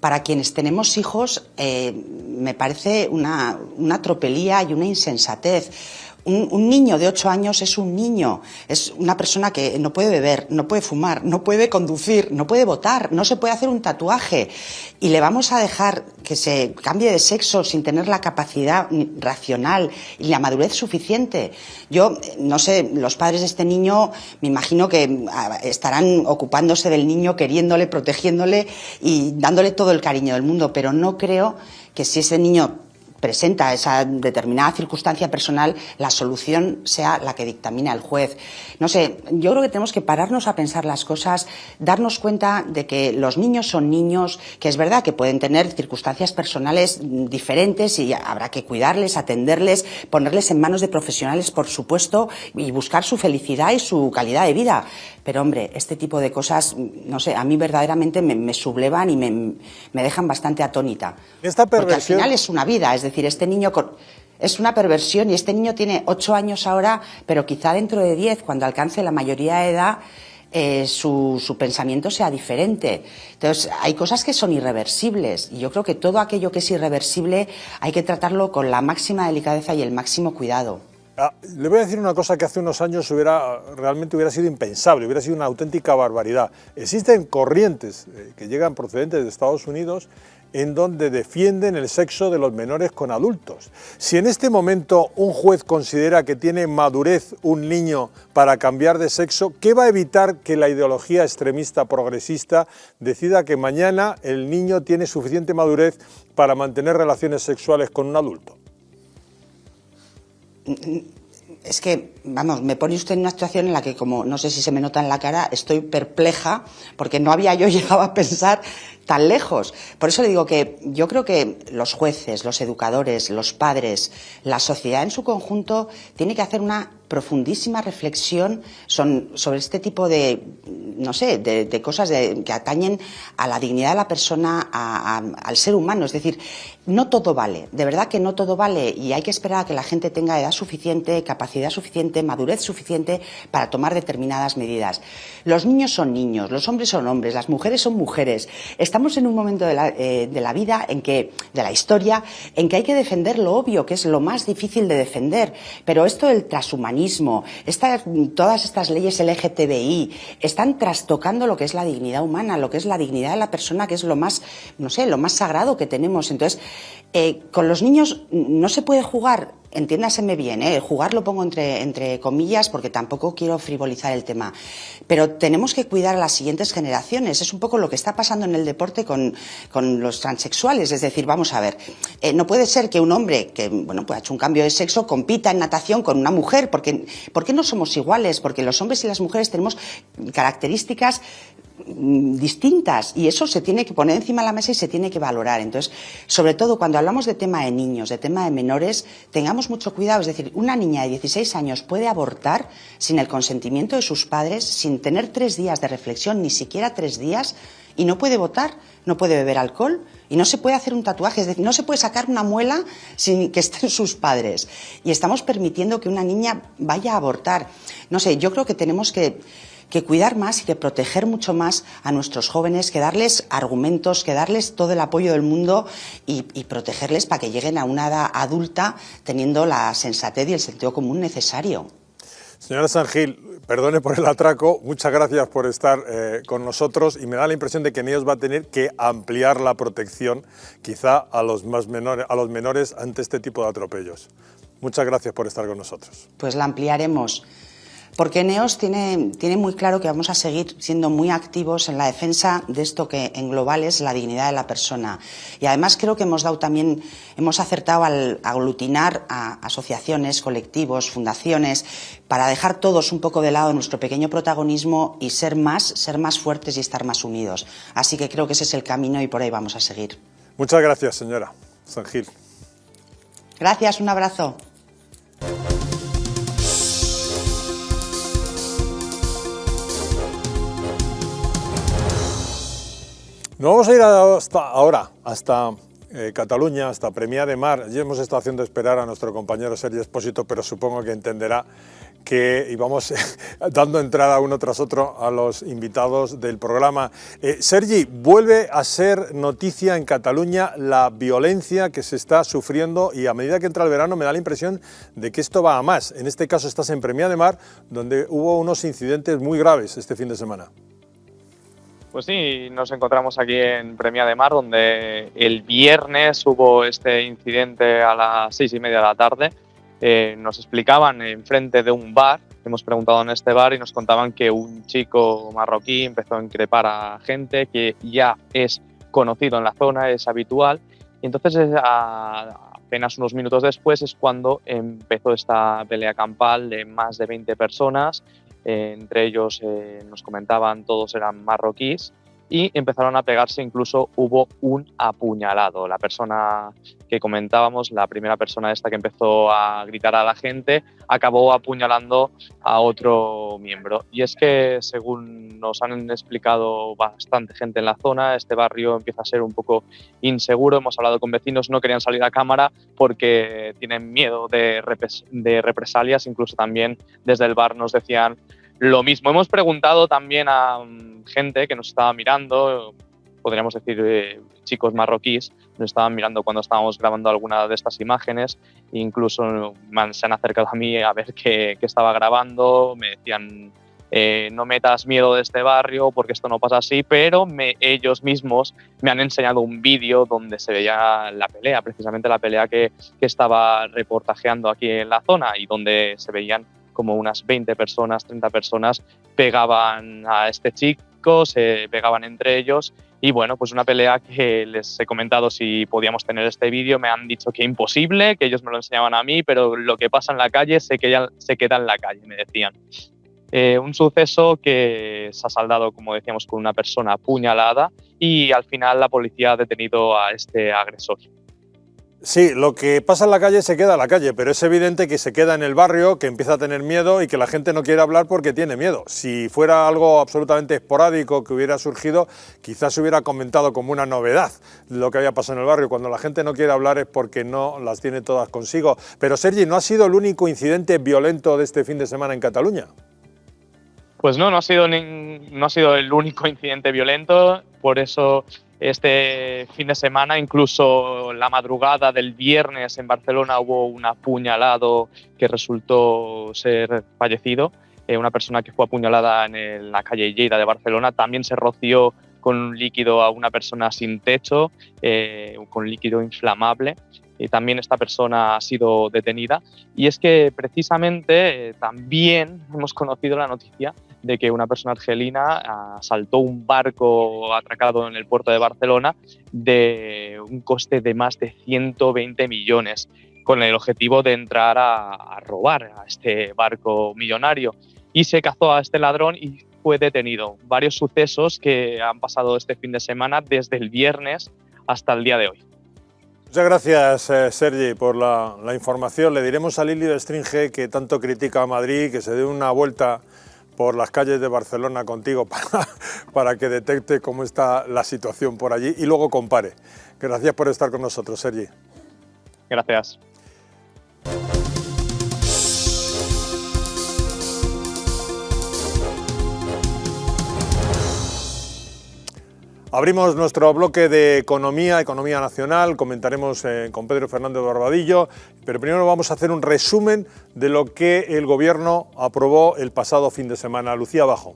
para quienes tenemos hijos, me parece una tropelía y una insensatez. Un niño de 8 años es un niño, es una persona que no puede beber, no puede fumar, no puede conducir, no puede votar, no se puede hacer un tatuaje. Y le vamos a dejar que se cambie de sexo sin tener la capacidad racional y la madurez suficiente. Yo, no sé, los padres de este niño me imagino que estarán ocupándose del niño, queriéndole, protegiéndole y dándole todo el cariño del mundo, pero no creo que si ese niño presenta esa determinada circunstancia personal, la solución sea la que dictamina el juez. No sé, yo creo que tenemos que pararnos a pensar las cosas, darnos cuenta de que los niños son niños, que es verdad que pueden tener circunstancias personales diferentes y habrá que cuidarles, atenderles, ponerles en manos de profesionales, por supuesto, y buscar su felicidad y su calidad de vida. Pero, hombre, este tipo de cosas, no sé, a mí verdaderamente me sublevan y me dejan bastante atónita. Esta perversión... Porque al final es una vida, es decir, este niño es una perversión y este niño tiene 8 años ahora, pero quizá dentro de 10, cuando alcance la mayoría de edad, su pensamiento sea diferente. Entonces, hay cosas que son irreversibles y yo creo que todo aquello que es irreversible hay que tratarlo con la máxima delicadeza y el máximo cuidado. Le voy a decir una cosa que hace unos años realmente hubiera sido impensable, hubiera sido una auténtica barbaridad. Existen corrientes que llegan procedentes de Estados Unidos en donde defienden el sexo de los menores con adultos. Si en este momento un juez considera que tiene madurez un niño para cambiar de sexo, ¿qué va a evitar que la ideología extremista progresista decida que mañana el niño tiene suficiente madurez para mantener relaciones sexuales con un adulto? Es que, vamos, me pone usted en una situación en la que, como no sé si se me nota en la cara, estoy perpleja porque no había yo llegado a pensar tan lejos. Por eso le digo que yo creo que los jueces, los educadores, los padres, la sociedad en su conjunto tiene que hacer una profundísima reflexión sobre este tipo de, no sé, de cosas que atañen a la dignidad de la persona, al ser humano. Es decir, no todo vale, de verdad que no todo vale y hay que esperar a que la gente tenga edad suficiente, capacidad suficiente, madurez suficiente para tomar determinadas medidas. Los niños son niños, los hombres son hombres, las mujeres son mujeres. Estamos en un momento de la vida, de la historia, en que hay que defender lo obvio, que es lo más difícil de defender. Pero esto del transhumanismo, todas estas leyes LGTBI, están trastocando lo que es la dignidad humana, lo que es la dignidad de la persona, que es lo más, no sé, lo más sagrado que tenemos. Entonces, con los niños no se puede jugar. Entiéndaseme bien, jugar lo pongo entre comillas porque tampoco quiero frivolizar el tema, pero tenemos que cuidar a las siguientes generaciones. Es un poco lo que está pasando en el deporte con los transexuales, es decir, vamos a ver, no puede ser que un hombre que pues ha hecho un cambio de sexo compita en natación con una mujer, porque ¿por qué no somos iguales? Porque los hombres y las mujeres tenemos características distintas y eso se tiene que poner encima de la mesa y se tiene que valorar. Entonces, sobre todo cuando hablamos de tema de niños, de tema de menores, tengamos mucho cuidado. Es decir, una niña de 16 años puede abortar sin el consentimiento de sus padres, sin tener 3 días de reflexión, ni siquiera 3 días, y no puede votar, no puede beber alcohol y no se puede hacer un tatuaje, es decir, no se puede sacar una muela sin que estén sus padres. Y estamos permitiendo que una niña vaya a abortar. No sé, yo creo que tenemos que cuidar más y que proteger mucho más a nuestros jóvenes, que darles argumentos, que darles todo el apoyo del mundo y protegerles para que lleguen a una edad adulta teniendo la sensatez y el sentido común necesario. Señora San Gil, perdone por el atraco, muchas gracias por estar con nosotros y me da la impresión de que en ellos va a tener que ampliar la protección quizá a los menores ante este tipo de atropellos. Muchas gracias por estar con nosotros. Pues la ampliaremos. Porque NEOS tiene muy claro que vamos a seguir siendo muy activos en la defensa de esto que en global es la dignidad de la persona. Y además creo que hemos acertado al aglutinar a asociaciones, colectivos, fundaciones, para dejar todos un poco de lado nuestro pequeño protagonismo y ser más fuertes y estar más unidos. Así que creo que ese es el camino y por ahí vamos a seguir. Muchas gracias, señora San Gil. Gracias, un abrazo. Nos vamos a ir hasta Cataluña, hasta Premià de Mar. Ya hemos estado haciendo esperar a nuestro compañero Sergi Espósito, pero supongo que entenderá que íbamos dando entrada uno tras otro a los invitados del programa. Sergi, vuelve a ser noticia en Cataluña la violencia que se está sufriendo y a medida que entra el verano me da la impresión de que esto va a más. En este caso estás en Premià de Mar, donde hubo unos incidentes muy graves este fin de semana. Pues sí, nos encontramos aquí en Premià de Mar, donde el viernes hubo este incidente a las 6:30 de la tarde. Nos explicaban enfrente de un bar, hemos preguntado en este bar y nos contaban que un chico marroquí empezó a increpar a gente que ya es conocido en la zona, es habitual. Y entonces apenas unos minutos después es cuando empezó esta pelea campal de más de 20 personas. Entre ellos nos comentaban, todos eran marroquíes y empezaron a pegarse, incluso hubo un apuñalado. La persona que comentábamos, la primera persona esta que empezó a gritar a la gente, acabó apuñalando a otro miembro. Y es que, según nos han explicado bastante gente en la zona, este barrio empieza a ser un poco inseguro. Hemos hablado con vecinos, no querían salir a cámara porque tienen miedo de represalias. Incluso también desde el bar nos decían lo mismo. Hemos preguntado también a gente que nos estaba mirando, podríamos decir chicos marroquíes, nos estaban mirando cuando estábamos grabando alguna de estas imágenes, e incluso se han acercado a mí a ver qué estaba grabando, me decían no metas miedo de este barrio porque esto no pasa así, pero ellos mismos me han enseñado un vídeo donde se veía la pelea, precisamente la pelea que estaba reportajeando aquí en la zona y donde se veían como unas 20 personas, 30 personas pegaban a este chico, se pegaban entre ellos y bueno, pues una pelea que les he comentado si podíamos tener este vídeo, me han dicho que imposible, que ellos me lo enseñaban a mí, pero lo que pasa en la calle se queda en la calle, me decían. Un suceso que se ha saldado, como decíamos, con una persona apuñalada y al final la policía ha detenido a este agresor. Sí, lo que pasa en la calle se queda en la calle, pero es evidente que se queda en el barrio, que empieza a tener miedo y que la gente no quiere hablar porque tiene miedo. Si fuera algo absolutamente esporádico que hubiera surgido, quizás se hubiera comentado como una novedad lo que había pasado en el barrio. Cuando la gente no quiere hablar es porque no las tiene todas consigo. Pero Sergi, ¿no ha sido el único incidente violento de este fin de semana en Cataluña? Pues no ha sido el único incidente violento, por eso este fin de semana, incluso la madrugada del viernes en Barcelona hubo un apuñalado que resultó ser fallecido, una persona que fue apuñalada en la calle Lleida de Barcelona. También se roció con un líquido a una persona sin techo, con líquido inflamable. Y también esta persona ha sido detenida. Y es que precisamente también hemos conocido la noticia de que una persona argelina asaltó un barco atracado en el puerto de Barcelona de un coste de más de 120 millones, con el objetivo de entrar a robar a este barco millonario. Y se cazó a este ladrón y fue detenido. Varios sucesos que han pasado este fin de semana, desde el viernes hasta el día de hoy. Muchas gracias, Sergi, por la información. Le diremos a Lili de Stringe, que tanto critica a Madrid, que se dé una vuelta por las calles de Barcelona contigo para que detecte cómo está la situación por allí y luego compare. Gracias por estar con nosotros, Sergi. Gracias. Abrimos nuestro bloque de economía nacional, comentaremos con Pedro Fernández Barbadillo, pero primero vamos a hacer un resumen de lo que el Gobierno aprobó el pasado fin de semana. Lucía Bajo.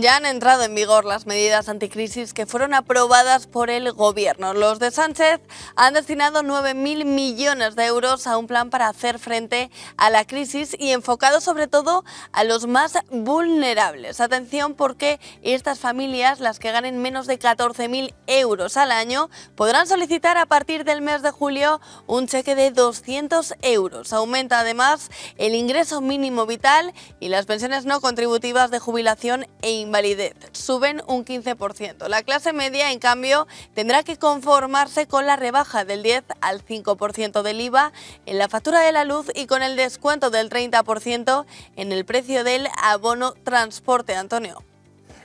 Ya han entrado en vigor las medidas anticrisis que fueron aprobadas por el Gobierno. Los de Sánchez han destinado 9.000 millones de euros a un plan para hacer frente a la crisis y enfocado sobre todo a los más vulnerables. Atención, porque estas familias, las que ganen menos de 14.000 euros al año, podrán solicitar a partir del mes de julio un cheque de 200 euros. Aumenta además el ingreso mínimo vital y las pensiones no contributivas de jubilación e invalidez suben un 15%. La clase media, en cambio, tendrá que conformarse con la rebaja del 10 al 5% del IVA en la factura de la luz y con el descuento del 30% en el precio del abono transporte. Antonio.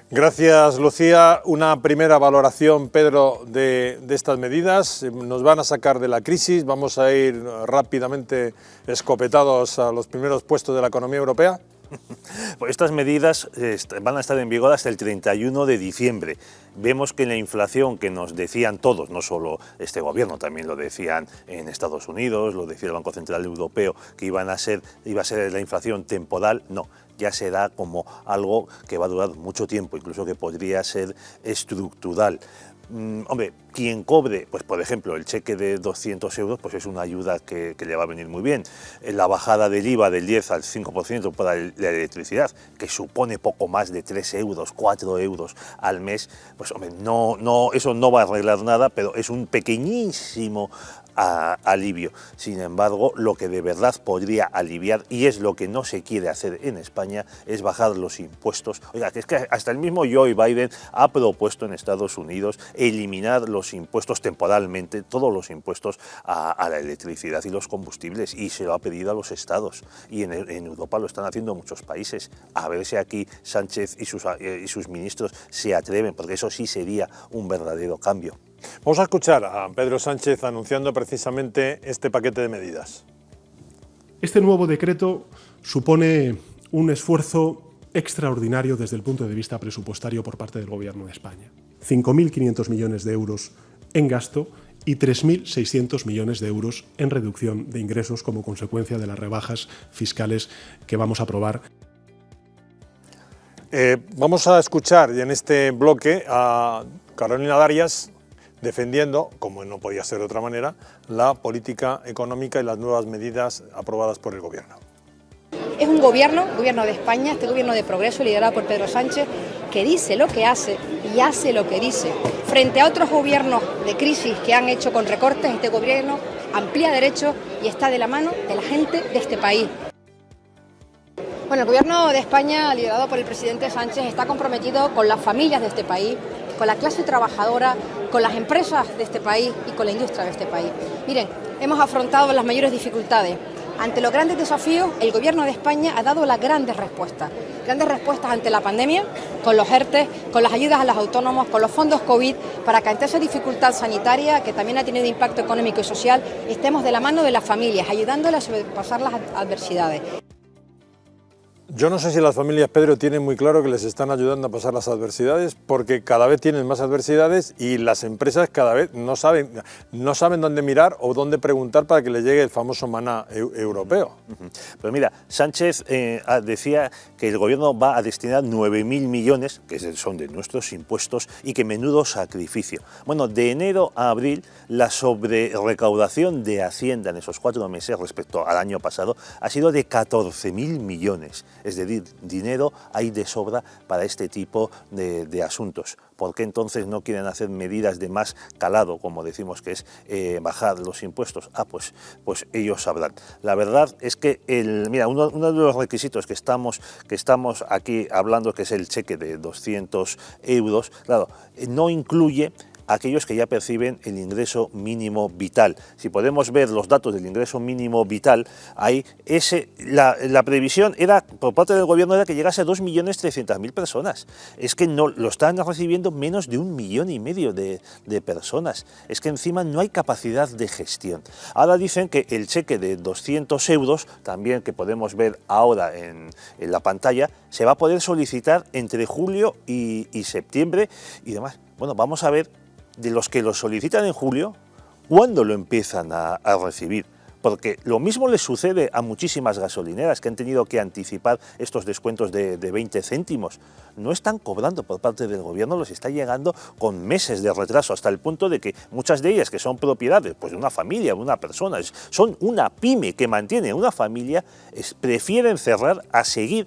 Gracias, Lucía. Una primera valoración, Pedro, de estas medidas. Nos van a sacar de la crisis, vamos a ir rápidamente escopetados a los primeros puestos de la economía europea. Pues estas medidas van a estar en vigor hasta el 31 de diciembre. Vemos que la inflación que nos decían todos, no solo este gobierno, también lo decían en Estados Unidos, lo decía el Banco Central Europeo, que iba a ser la inflación temporal, no, ya será como algo que va a durar mucho tiempo, incluso que podría ser estructural. Hombre, quien cobre, pues por ejemplo, el cheque de 200 euros, pues es una ayuda que le va a venir muy bien. La bajada del IVA del 10 al 5% para la electricidad, que supone poco más de 3 euros, 4 euros al mes, pues hombre, eso no va a arreglar nada, pero es un pequeñísimo alivio. Sin embargo, lo que de verdad podría aliviar, y es lo que no se quiere hacer en España, es bajar los impuestos. Oiga, que es que hasta el mismo Joe Biden ha propuesto en Estados Unidos eliminar los impuestos temporalmente, todos los impuestos a la electricidad y los combustibles, y se lo ha pedido a los estados, y en Europa lo están haciendo muchos países. A ver si aquí Sánchez y sus ministros se atreven, porque eso sí sería un verdadero cambio. Vamos a escuchar a Pedro Sánchez anunciando precisamente este paquete de medidas. Este nuevo decreto supone un esfuerzo extraordinario desde el punto de vista presupuestario por parte del Gobierno de España. 5.500 millones de euros en gasto y 3.600 millones de euros en reducción de ingresos como consecuencia de las rebajas fiscales que vamos a aprobar. Vamos a escuchar en este bloque a Carolina Darias defendiendo, como no podía ser de otra manera, la política económica y las nuevas medidas aprobadas por el Gobierno. Es un gobierno de España, este gobierno de progreso liderado por Pedro Sánchez, que dice lo que hace y hace lo que dice. Frente a otros gobiernos de crisis que han hecho con recortes, este gobierno amplía derechos y está de la mano de la gente de este país. Bueno, el gobierno de España, liderado por el presidente Sánchez, está comprometido con las familias de este país, con la clase trabajadora, con las empresas de este país y con la industria de este país. Miren, hemos afrontado las mayores dificultades. Ante los grandes desafíos, el Gobierno de España ha dado las grandes respuestas ante la pandemia, con los ERTE, con las ayudas a los autónomos, con los fondos COVID, para que ante esa dificultad sanitaria, que también ha tenido impacto económico y social, estemos de la mano de las familias, ayudándolas a sobrepasar las adversidades. Yo no sé si las familias, Pedro, tienen muy claro que les están ayudando a pasar las adversidades, porque cada vez tienen más adversidades y las empresas cada vez no saben dónde mirar o dónde preguntar para que les llegue el famoso maná europeo. Pero mira, Sánchez decía que el Gobierno va a destinar 9.000 millones, que son de nuestros impuestos, y que menudo sacrificio. Bueno, de enero a abril, la sobrerecaudación de Hacienda en esos 4 meses respecto al año pasado ha sido de 14.000 millones. Es decir, dinero hay de sobra para este tipo de asuntos. ¿Por qué entonces no quieren hacer medidas de más calado, como decimos que es bajar los impuestos? Pues ellos sabrán. La verdad es que mira, uno de los requisitos que estamos aquí hablando, que es el cheque de 200 euros, claro, no incluye aquellos que ya perciben el ingreso mínimo vital. Si podemos ver los datos del ingreso mínimo vital, ahí la previsión era por parte del Gobierno era que llegase a 2.300.000 personas. Es que no lo están recibiendo menos de 1,5 millones de personas. Es que encima no hay capacidad de gestión. Ahora dicen que el cheque de 200 euros, también que podemos ver ahora en la pantalla, se va a poder solicitar entre julio y septiembre y demás. Bueno, vamos a ver de los que lo solicitan en julio, ¿cuándo lo empiezan a recibir? Porque lo mismo les sucede a muchísimas gasolineras que han tenido que anticipar estos descuentos de 20 céntimos. No están cobrando por parte del Gobierno, los está llegando con meses de retraso, hasta el punto de que muchas de ellas, que son propiedades pues, de una familia, de una persona, son una pyme que mantiene una familia, prefieren cerrar a seguir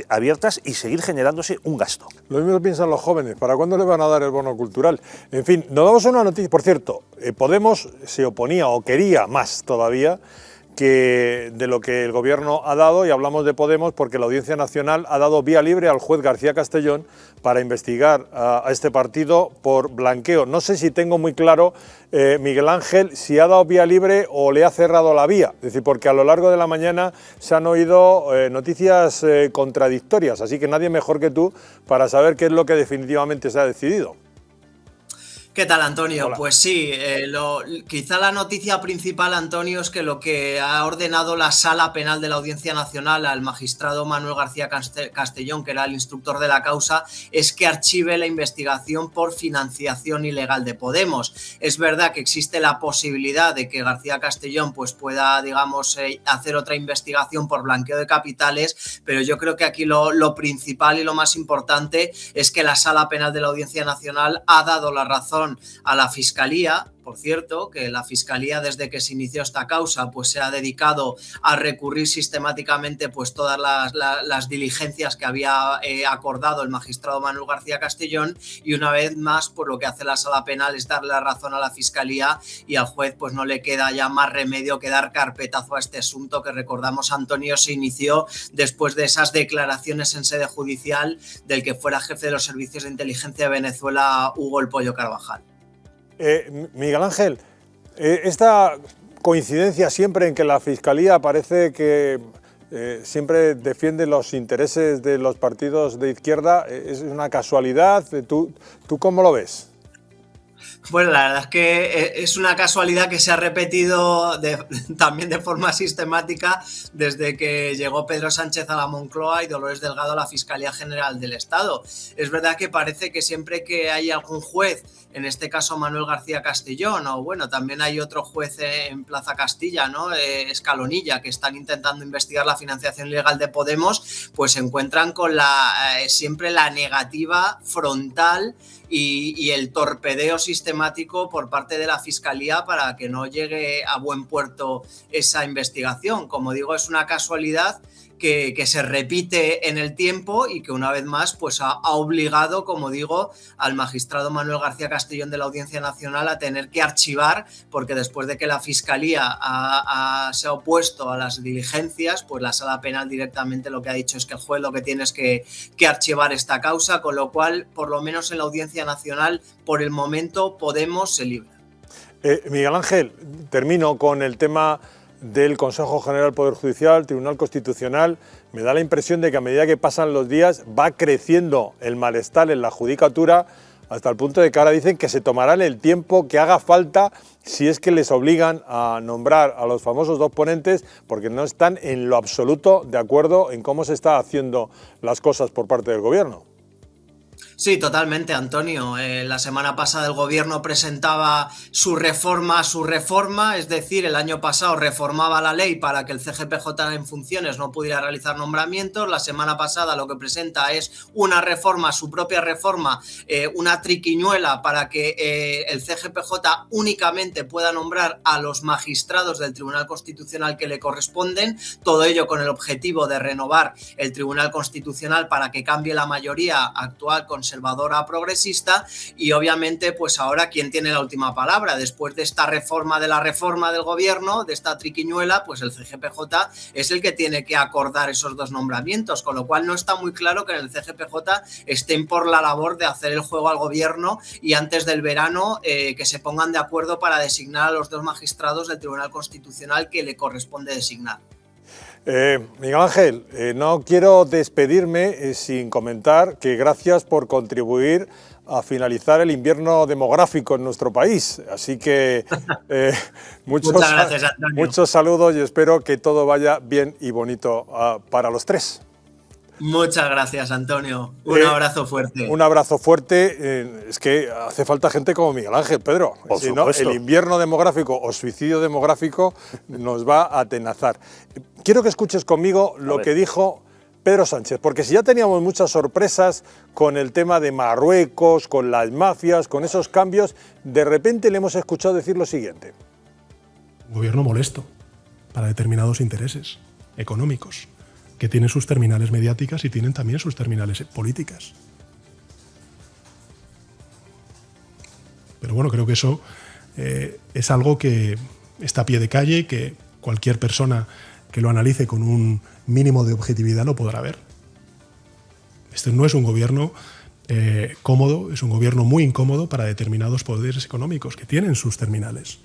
abiertas y seguir generándose un gasto. Lo mismo piensan los jóvenes, ¿para cuándo les van a dar el bono cultural? En fin, nos damos una noticia, por cierto, Podemos se oponía o quería más todavía que de lo que el Gobierno ha dado, y hablamos de Podemos porque la Audiencia Nacional ha dado vía libre al juez García Castellón para investigar a este partido por blanqueo. No sé si tengo muy claro, Miguel Ángel, si ha dado vía libre o le ha cerrado la vía, es decir, porque a lo largo de la mañana se han oído noticias contradictorias, así que nadie mejor que tú para saber qué es lo que definitivamente se ha decidido. ¿Qué tal, Antonio? Hola. Pues sí, quizá la noticia principal, Antonio, es que lo que ha ordenado la Sala Penal de la Audiencia Nacional al magistrado Manuel García Castellón, que era el instructor de la causa, es que archive la investigación por financiación ilegal de Podemos. Es verdad que existe la posibilidad de que García Castellón pues, pueda, digamos, hacer otra investigación por blanqueo de capitales, pero yo creo que aquí lo principal y lo más importante es que la Sala Penal de la Audiencia Nacional ha dado la razón a la Fiscalía. Por cierto, que la Fiscalía, desde que se inició esta causa, pues se ha dedicado a recurrir sistemáticamente pues todas las diligencias que había acordado el magistrado Manuel García Castellón, y una vez más, por lo que hace la Sala Penal es darle la razón a la Fiscalía, y al juez pues no le queda ya más remedio que dar carpetazo a este asunto que, recordamos, Antonio, se inició después de esas declaraciones en sede judicial del que fuera jefe de los servicios de inteligencia de Venezuela, Hugo El Pollo Carvajal. Miguel Ángel, esta coincidencia siempre en que la Fiscalía parece que siempre defiende los intereses de los partidos de izquierda, ¿es una casualidad? ¿Tú cómo lo ves? Bueno, la verdad es que es una casualidad que se ha repetido también de forma sistemática desde que llegó Pedro Sánchez a la Moncloa y Dolores Delgado a la Fiscalía General del Estado. Es verdad que parece que siempre que hay algún juez, en este caso Manuel García Castellón, o bueno, también hay otro juez en Plaza Castilla, ¿no? Escalonilla, que están intentando investigar la financiación ilegal de Podemos, pues se encuentran con siempre la negativa frontal y el torpedeo sistemático por parte de la Fiscalía para que no llegue a buen puerto esa investigación. Como digo, es una casualidad que se repite en el tiempo y que una vez más pues ha obligado, como digo, al magistrado Manuel García Castellón de la Audiencia Nacional a tener que archivar, porque después de que la Fiscalía se ha opuesto a las diligencias, pues la Sala Penal directamente lo que ha dicho es que el juez lo que tiene es que archivar esta causa, con lo cual, por lo menos en la Audiencia Nacional, por el momento Podemos se libra. Miguel Ángel, termino con el tema del Consejo General del Poder Judicial, Tribunal Constitucional. Me da la impresión de que a medida que pasan los días va creciendo el malestar en la judicatura, hasta el punto de que ahora dicen que se tomarán el tiempo que haga falta si es que les obligan a nombrar a los famosos 2 ponentes, porque no están en lo absoluto de acuerdo en cómo se está haciendo las cosas por parte del Gobierno. Sí, totalmente, Antonio. La semana pasada el Gobierno presentaba su reforma, es decir, el año pasado reformaba la ley para que el CGPJ en funciones no pudiera realizar nombramientos. La semana pasada lo que presenta es una reforma, su propia reforma, una triquiñuela para que el CGPJ únicamente pueda nombrar a los magistrados del Tribunal Constitucional que le corresponden, todo ello con el objetivo de renovar el Tribunal Constitucional para que cambie la mayoría actual conservadora progresista. Y obviamente pues ahora ¿quién tiene la última palabra? Después de esta reforma de la reforma del Gobierno, de esta triquiñuela, pues el CGPJ es el que tiene que acordar esos 2 nombramientos, con lo cual no está muy claro que en el CGPJ estén por la labor de hacer el juego al Gobierno y antes del verano que se pongan de acuerdo para designar a los 2 magistrados del Tribunal Constitucional que le corresponde designar. Miguel Ángel, no quiero despedirme sin comentar que gracias por contribuir a finalizar el invierno demográfico en nuestro país. Así que muchas gracias, Antonio. Muchos saludos y espero que todo vaya bien y bonito para los 3. Muchas gracias, Antonio. Un abrazo fuerte. Un abrazo fuerte. Es que hace falta gente como Miguel Ángel, Pedro. Si no, el invierno demográfico o suicidio demográfico nos va a atenazar. Quiero que escuches conmigo lo que dijo Pedro Sánchez, porque si ya teníamos muchas sorpresas con el tema de Marruecos, con las mafias, con esos cambios, de repente le hemos escuchado decir lo siguiente. Un gobierno molesto para determinados intereses económicos, que tienen sus terminales mediáticas y tienen también sus terminales políticas. Pero bueno, creo que eso es algo que está a pie de calle, que cualquier persona que lo analice con un mínimo de objetividad lo podrá ver. Este no es un gobierno cómodo, es un gobierno muy incómodo para determinados poderes económicos que tienen sus terminales.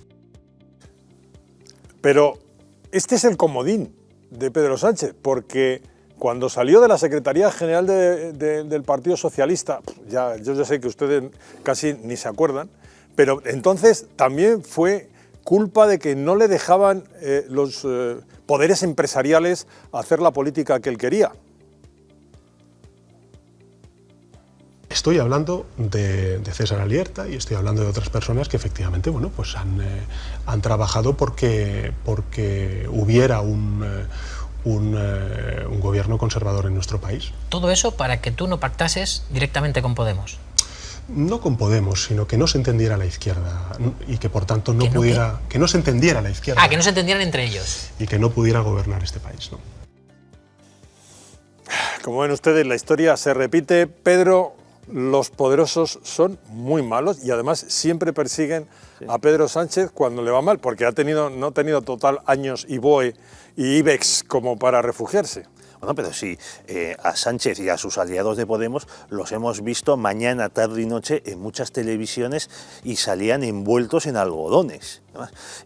Pero este es el comodín de Pedro Sánchez, porque cuando salió de la Secretaría General del Partido Socialista, yo ya sé que ustedes casi ni se acuerdan, pero entonces también fue culpa de que no le dejaban los poderes empresariales hacer la política que él quería. Estoy hablando de César Alierta y estoy hablando de otras personas que efectivamente bueno, pues han trabajado porque hubiera un gobierno conservador en nuestro país. Todo eso para que tú no pactases directamente con Podemos. No con Podemos, sino que no se entendiera la izquierda y que por tanto no pudiera... Que no se entendiera la izquierda. Que no se entendieran entre ellos. Y que no pudiera gobernar este país, ¿no? Como ven ustedes, la historia se repite. Pedro, los poderosos son muy malos y además siempre persiguen a Pedro Sánchez cuando le va mal, porque no ha tenido total años y BOE y IBEX como para refugiarse. Bueno, pero sí, a Sánchez y a sus aliados de Podemos los hemos visto mañana, tarde y noche en muchas televisiones y salían envueltos en algodones.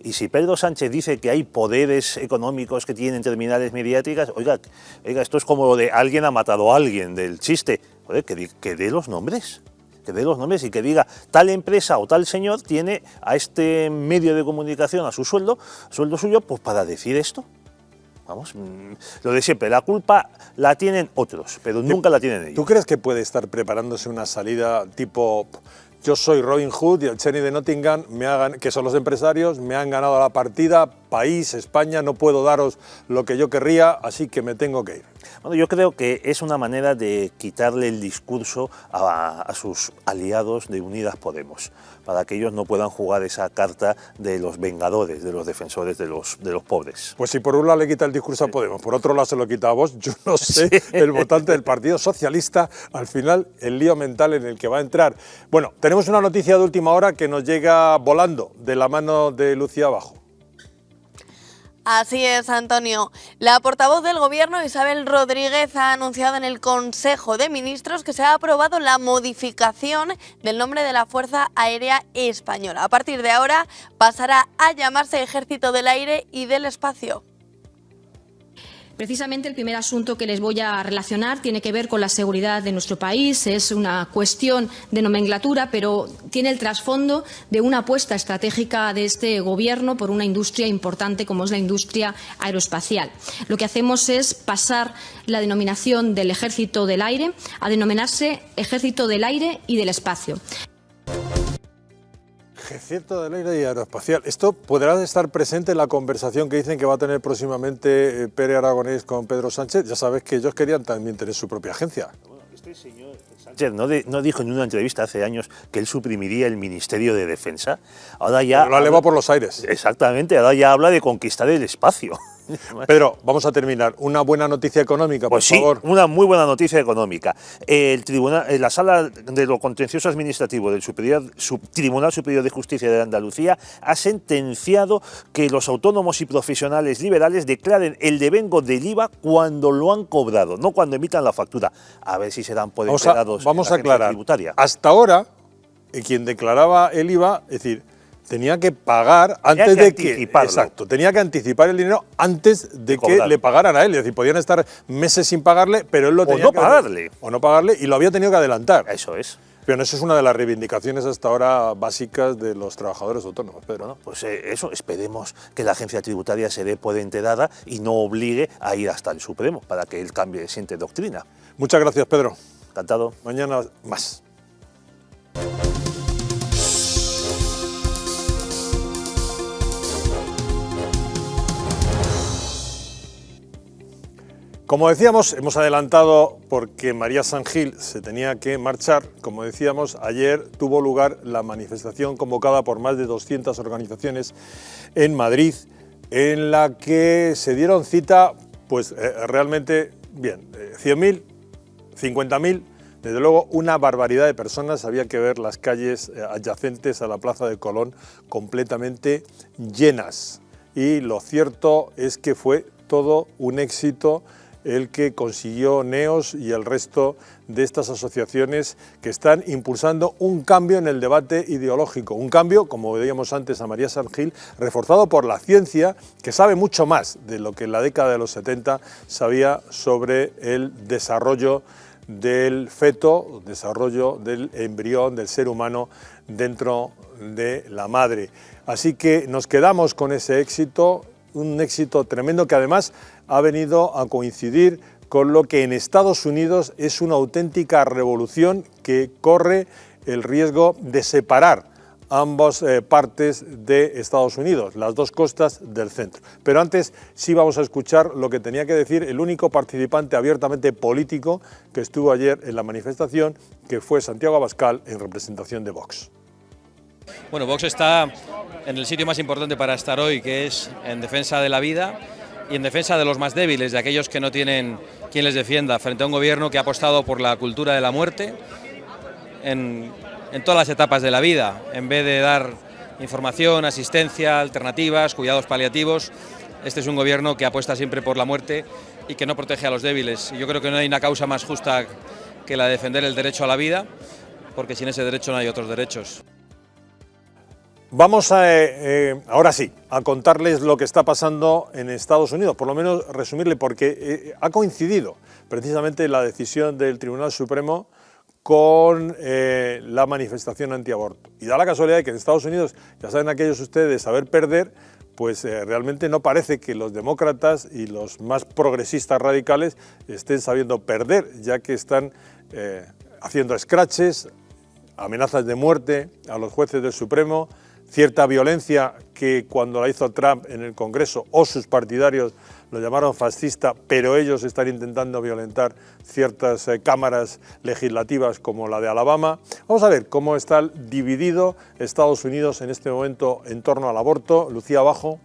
Y si Pedro Sánchez dice que hay poderes económicos que tienen terminales mediáticas, oiga, esto es como lo de alguien ha matado a alguien, del chiste. Joder, que dé los nombres. que dé los nombres y que diga tal empresa o tal señor tiene a este medio de comunicación a su sueldo suyo, pues para decir esto. Vamos, lo de siempre, la culpa la tienen otros, pero nunca la tienen ellos. ¿Tú crees que puede estar preparándose una salida tipo... Yo soy Robin Hood y el Cheney de Nottingham, que son los empresarios, me han ganado la partida, país, España, no puedo daros lo que yo querría, así que me tengo que ir? Bueno, yo creo que es una manera de quitarle el discurso a sus aliados de Unidas Podemos, para que ellos no puedan jugar esa carta de los vengadores, de los defensores de los pobres. Pues si por un lado le quita el discurso a Podemos, por otro lado se lo quita a vos, yo no sé, sí. El votante del Partido Socialista, al final el lío mental en el que va a entrar. Bueno, tenemos una noticia de última hora que nos llega volando de la mano de Lucía Abajo. Así es, Antonio. La portavoz del Gobierno, Isabel Rodríguez, ha anunciado en el Consejo de Ministros que se ha aprobado la modificación del nombre de la Fuerza Aérea Española. A partir de ahora pasará a llamarse Ejército del Aire y del Espacio. Precisamente el primer asunto que les voy a relacionar tiene que ver con la seguridad de nuestro país. Es una cuestión de nomenclatura, pero tiene el trasfondo de una apuesta estratégica de este Gobierno por una industria importante como es la industria aeroespacial. Lo que hacemos es pasar la denominación del Ejército del Aire a denominarse Ejército del Aire y del Espacio. Ejército del Aire y Aeroespacial. ¿Esto podrá estar presente en la conversación que dicen que va a tener próximamente Pere Aragonés con Pedro Sánchez? Ya sabes que ellos querían también tener su propia agencia. Bueno, este señor Sánchez no dijo en una entrevista hace años que él suprimiría el Ministerio de Defensa. Ahora ya... Lo ha elevado por los aires. Exactamente, ahora ya habla de conquistar el espacio. Pedro, vamos a terminar. Una buena noticia económica, por favor. Sí, una muy buena noticia económica. La Sala de lo Contencioso Administrativo del Tribunal Superior de Justicia de Andalucía ha sentenciado que los autónomos y profesionales liberales declaren el devengo del IVA cuando lo han cobrado, no cuando emitan la factura. A ver si serán enterados. Vamos a aclarar. Tributaria. Hasta ahora, quien declaraba el IVA, es decir, tenía que pagar antes de que... Exacto, tenía que anticipar el dinero antes de que le pagaran a él. Es decir, podían estar meses sin pagarle, pero él lo tenía que... O no pagarle, y lo había tenido que adelantar. Eso es. Pero eso es una de las reivindicaciones hasta ahora básicas de los trabajadores autónomos, Pedro. Bueno, pues eso, esperemos que la agencia tributaria se dé por enterada y no obligue a ir hasta el Supremo para que él cambie, siente doctrina. Muchas gracias, Pedro. Encantado. Mañana más. Como decíamos, hemos adelantado porque María San Gil se tenía que marchar. Como decíamos, ayer tuvo lugar la manifestación convocada por más de 200 organizaciones en Madrid, en la que se dieron cita, pues realmente, bien, 100.000, 50.000, desde luego una barbaridad de personas. Había que ver las calles adyacentes a la Plaza de Colón completamente llenas. Y lo cierto es que fue todo un éxito el que consiguió NEOS y el resto de estas asociaciones que están impulsando un cambio en el debate ideológico. Un cambio, como veíamos antes a María San Gil, reforzado por la ciencia, que sabe mucho más de lo que en la década de los 70 sabía sobre el desarrollo del feto, desarrollo del embrión, del ser humano dentro de la madre. Así que nos quedamos con ese éxito, un éxito tremendo que además ha venido a coincidir con lo que en Estados Unidos es una auténtica revolución que corre el riesgo de separar ambas partes de Estados Unidos, las dos costas del centro. Pero antes sí vamos a escuchar lo que tenía que decir el único participante abiertamente político que estuvo ayer en la manifestación, que fue Santiago Abascal en representación de Vox. Bueno, Vox está en el sitio más importante para estar hoy, que es en defensa de la vida y en defensa de los más débiles, de aquellos que no tienen quien les defienda, frente a un gobierno que ha apostado por la cultura de la muerte en todas las etapas de la vida, en vez de dar información, asistencia, alternativas, cuidados paliativos. Este es un gobierno que apuesta siempre por la muerte y que no protege a los débiles. Yo creo que no hay una causa más justa que la de defender el derecho a la vida, porque sin ese derecho no hay otros derechos. Vamos ahora sí a contarles lo que está pasando en Estados Unidos, por lo menos resumirle, porque ha coincidido precisamente la decisión del Tribunal Supremo con la manifestación antiaborto. Y da la casualidad de que en Estados Unidos, ya saben aquellos ustedes, saber perder, pues realmente no parece que los demócratas y los más progresistas radicales estén sabiendo perder, ya que están haciendo escraches, amenazas de muerte a los jueces del Supremo, cierta violencia que cuando la hizo Trump en el Congreso o sus partidarios lo llamaron fascista, pero ellos están intentando violentar ciertas cámaras legislativas como la de Alabama. Vamos a ver cómo está dividido Estados Unidos en este momento en torno al aborto. Lucía Abajo.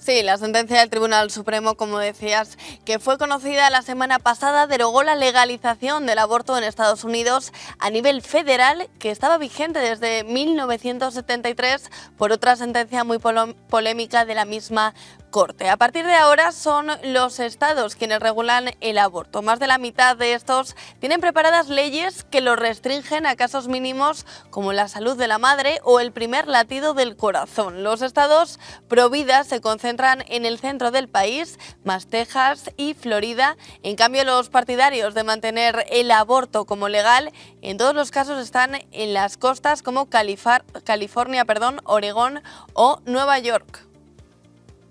Sí, la sentencia del Tribunal Supremo, como decías, que fue conocida la semana pasada, derogó la legalización del aborto en Estados Unidos a nivel federal, que estaba vigente desde 1973 por otra sentencia muy polémica de la misma Corte. A partir de ahora son los estados quienes regulan el aborto. Más de la mitad de estos tienen preparadas leyes que lo restringen a casos mínimos como la salud de la madre o el primer latido del corazón. Los estados pro vida se concentran en el centro del país, más Texas y Florida. En cambio, los partidarios de mantener el aborto como legal en todos los casos están en las costas como California, Oregón o Nueva York.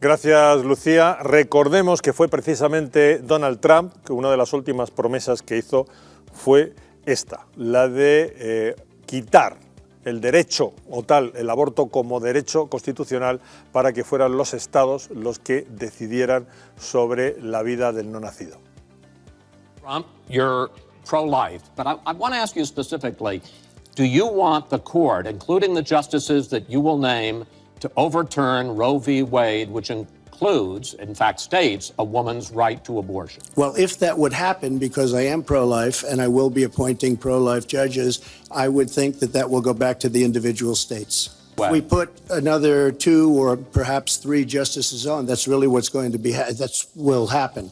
Gracias, Lucía. Recordemos que fue precisamente Donald Trump que una de las últimas promesas que hizo fue esta, la de quitar el derecho o tal, el aborto como derecho constitucional para que fueran los estados los que decidieran sobre la vida del no nacido. Trump, you're pro-life, but I want to ask you specifically, do you want the court, including the justices that you will name, to overturn Roe v. Wade, which includes, in fact, states a woman's right to abortion? Well, if that would happen, because I am pro-life and I will be appointing pro-life judges, I would think that that will go back to the individual states. If we put another 2 or perhaps 3 justices on, that's really what's going to be, that will happen.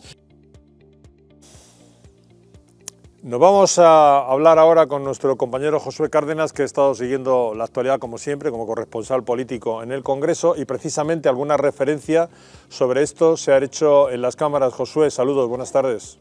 Nos vamos a hablar ahora con nuestro compañero Josué Cárdenas, que ha estado siguiendo la actualidad como siempre, como corresponsal político en el Congreso, y precisamente alguna referencia sobre esto se ha hecho en las cámaras. Josué, saludos, buenas tardes.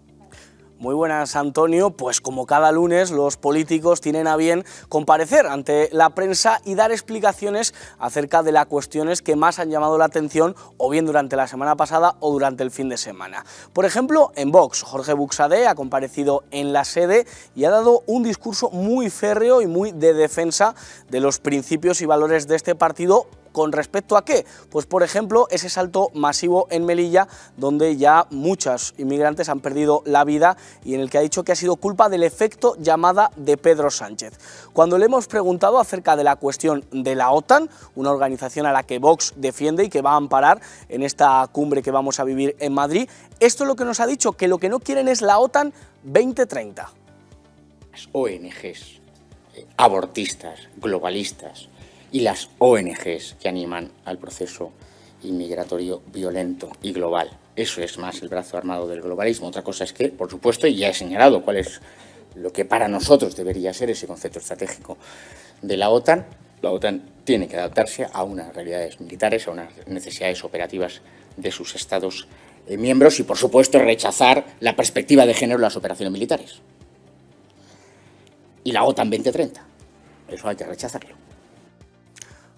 Muy buenas, Antonio. Pues como cada lunes, los políticos tienen a bien comparecer ante la prensa y dar explicaciones acerca de las cuestiones que más han llamado la atención, o bien durante la semana pasada o durante el fin de semana. Por ejemplo, en Vox, Jorge Buxadé ha comparecido en la sede y ha dado un discurso muy férreo y muy de defensa de los principios y valores de este partido. ¿Con respecto a qué? Pues por ejemplo ese salto masivo en Melilla, donde ya muchos inmigrantes han perdido la vida y en el que ha dicho que ha sido culpa del efecto llamada de Pedro Sánchez. Cuando le hemos preguntado acerca de la cuestión de la OTAN, una organización a la que Vox defiende y que va a amparar en esta cumbre que vamos a vivir en Madrid, esto es lo que nos ha dicho, que lo que no quieren es la OTAN 2030. Las ONGs abortistas, globalistas, y las ONGs que animan al proceso inmigratorio violento y global. Eso es más el brazo armado del globalismo. Otra cosa es que, por supuesto, y ya he señalado cuál es lo que para nosotros debería ser ese concepto estratégico de la OTAN tiene que adaptarse a unas realidades militares, a unas necesidades operativas de sus Estados miembros y, por supuesto, rechazar la perspectiva de género en las operaciones militares. Y la OTAN 2030, eso hay que rechazarlo.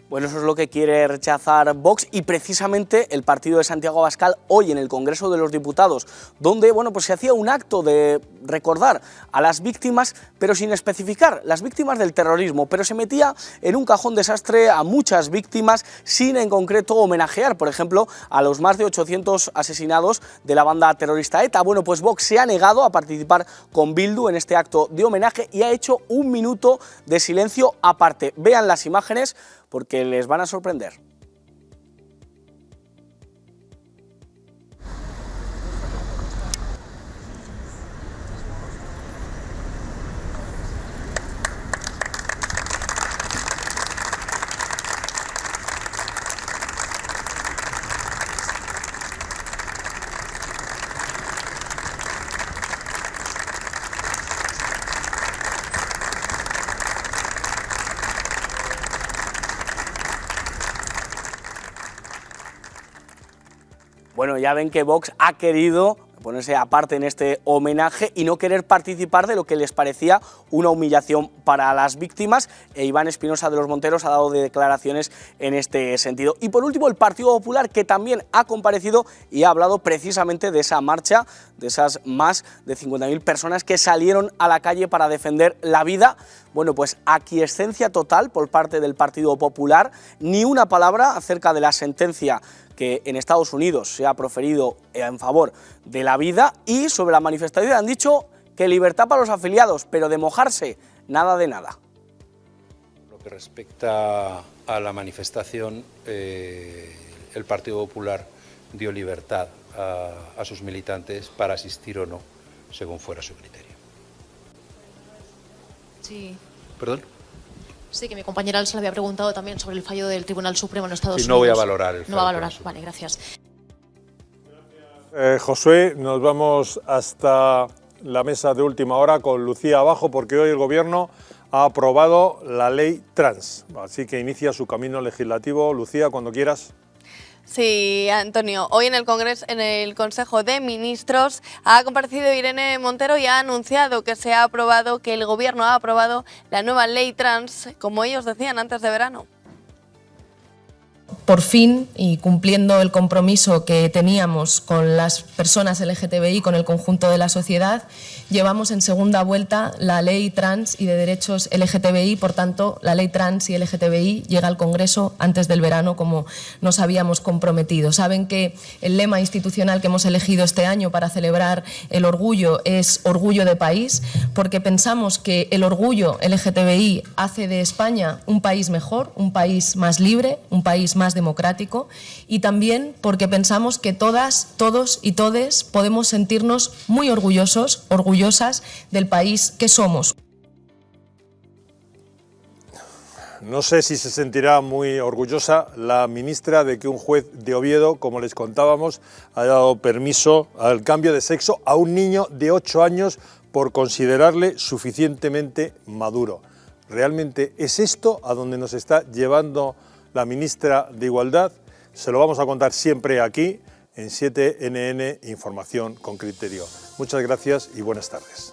Bueno, eso es lo que quiere rechazar Vox y precisamente el partido de Santiago Abascal hoy en el Congreso de los Diputados, donde pues se hacía un acto de recordar a las víctimas, pero sin especificar las víctimas del terrorismo, pero se metía en un cajón desastre a muchas víctimas sin en concreto homenajear, por ejemplo, a los más de 800 asesinados de la banda terrorista ETA. Bueno, pues Vox se ha negado a participar con Bildu en este acto de homenaje y ha hecho un minuto de silencio aparte. Vean las imágenes porque les van a sorprender. Bueno, ya ven que Vox ha querido ponerse aparte en este homenaje y no querer participar de lo que les parecía una humillación para las víctimas. Iván Espinosa de los Monteros ha dado declaraciones en este sentido. Y por último, el Partido Popular, que también ha comparecido y ha hablado precisamente de esa marcha, de esas más de 50.000 personas que salieron a la calle para defender la vida. Bueno, pues aquiescencia total por parte del Partido Popular, ni una palabra acerca de la sentencia que en Estados Unidos se ha proferido en favor de la vida, y sobre la manifestación han dicho que libertad para los afiliados, pero de mojarse, nada de nada. Lo que respecta a la manifestación, el Partido Popular dio libertad a sus militantes para asistir o no, según fuera su criterio. Sí. ¿Perdón? Sí, que mi compañera se le había preguntado también sobre el fallo del Tribunal Supremo en Estados Unidos. No voy a valorar el fallo. No va a valorar, vale, gracias. Josué, nos vamos hasta la mesa de última hora con Lucía abajo, porque hoy el Gobierno ha aprobado la ley trans. Así que inicia su camino legislativo. Lucía, cuando quieras. Sí, Antonio. Hoy en el Congreso, en el Consejo de Ministros, ha comparecido Irene Montero y ha anunciado que se ha aprobado, que el Gobierno ha aprobado la nueva ley trans, como ellos decían antes de verano. Por fin, y cumpliendo el compromiso que teníamos con las personas LGTBI, con el conjunto de la sociedad, llevamos en segunda vuelta la ley trans y de derechos LGTBI. Por tanto, la ley trans y LGTBI llega al Congreso antes del verano, como nos habíamos comprometido. Saben que el lema institucional que hemos elegido este año para celebrar el orgullo es orgullo de país, porque pensamos que el orgullo LGTBI hace de España un país mejor, un país más libre, un país más democrático, y también porque pensamos que todas, todos y todes podemos sentirnos muy orgullosos, orgullosas del país que somos. No sé si se sentirá muy orgullosa la ministra de que un juez de Oviedo, como les contábamos, ha dado permiso al cambio de sexo a un niño de 8 años por considerarle suficientemente maduro. ¿Realmente es esto a donde nos está llevando la ministra de Igualdad? Se lo vamos a contar siempre aquí en 7NN Información con Criterio. Muchas gracias y buenas tardes.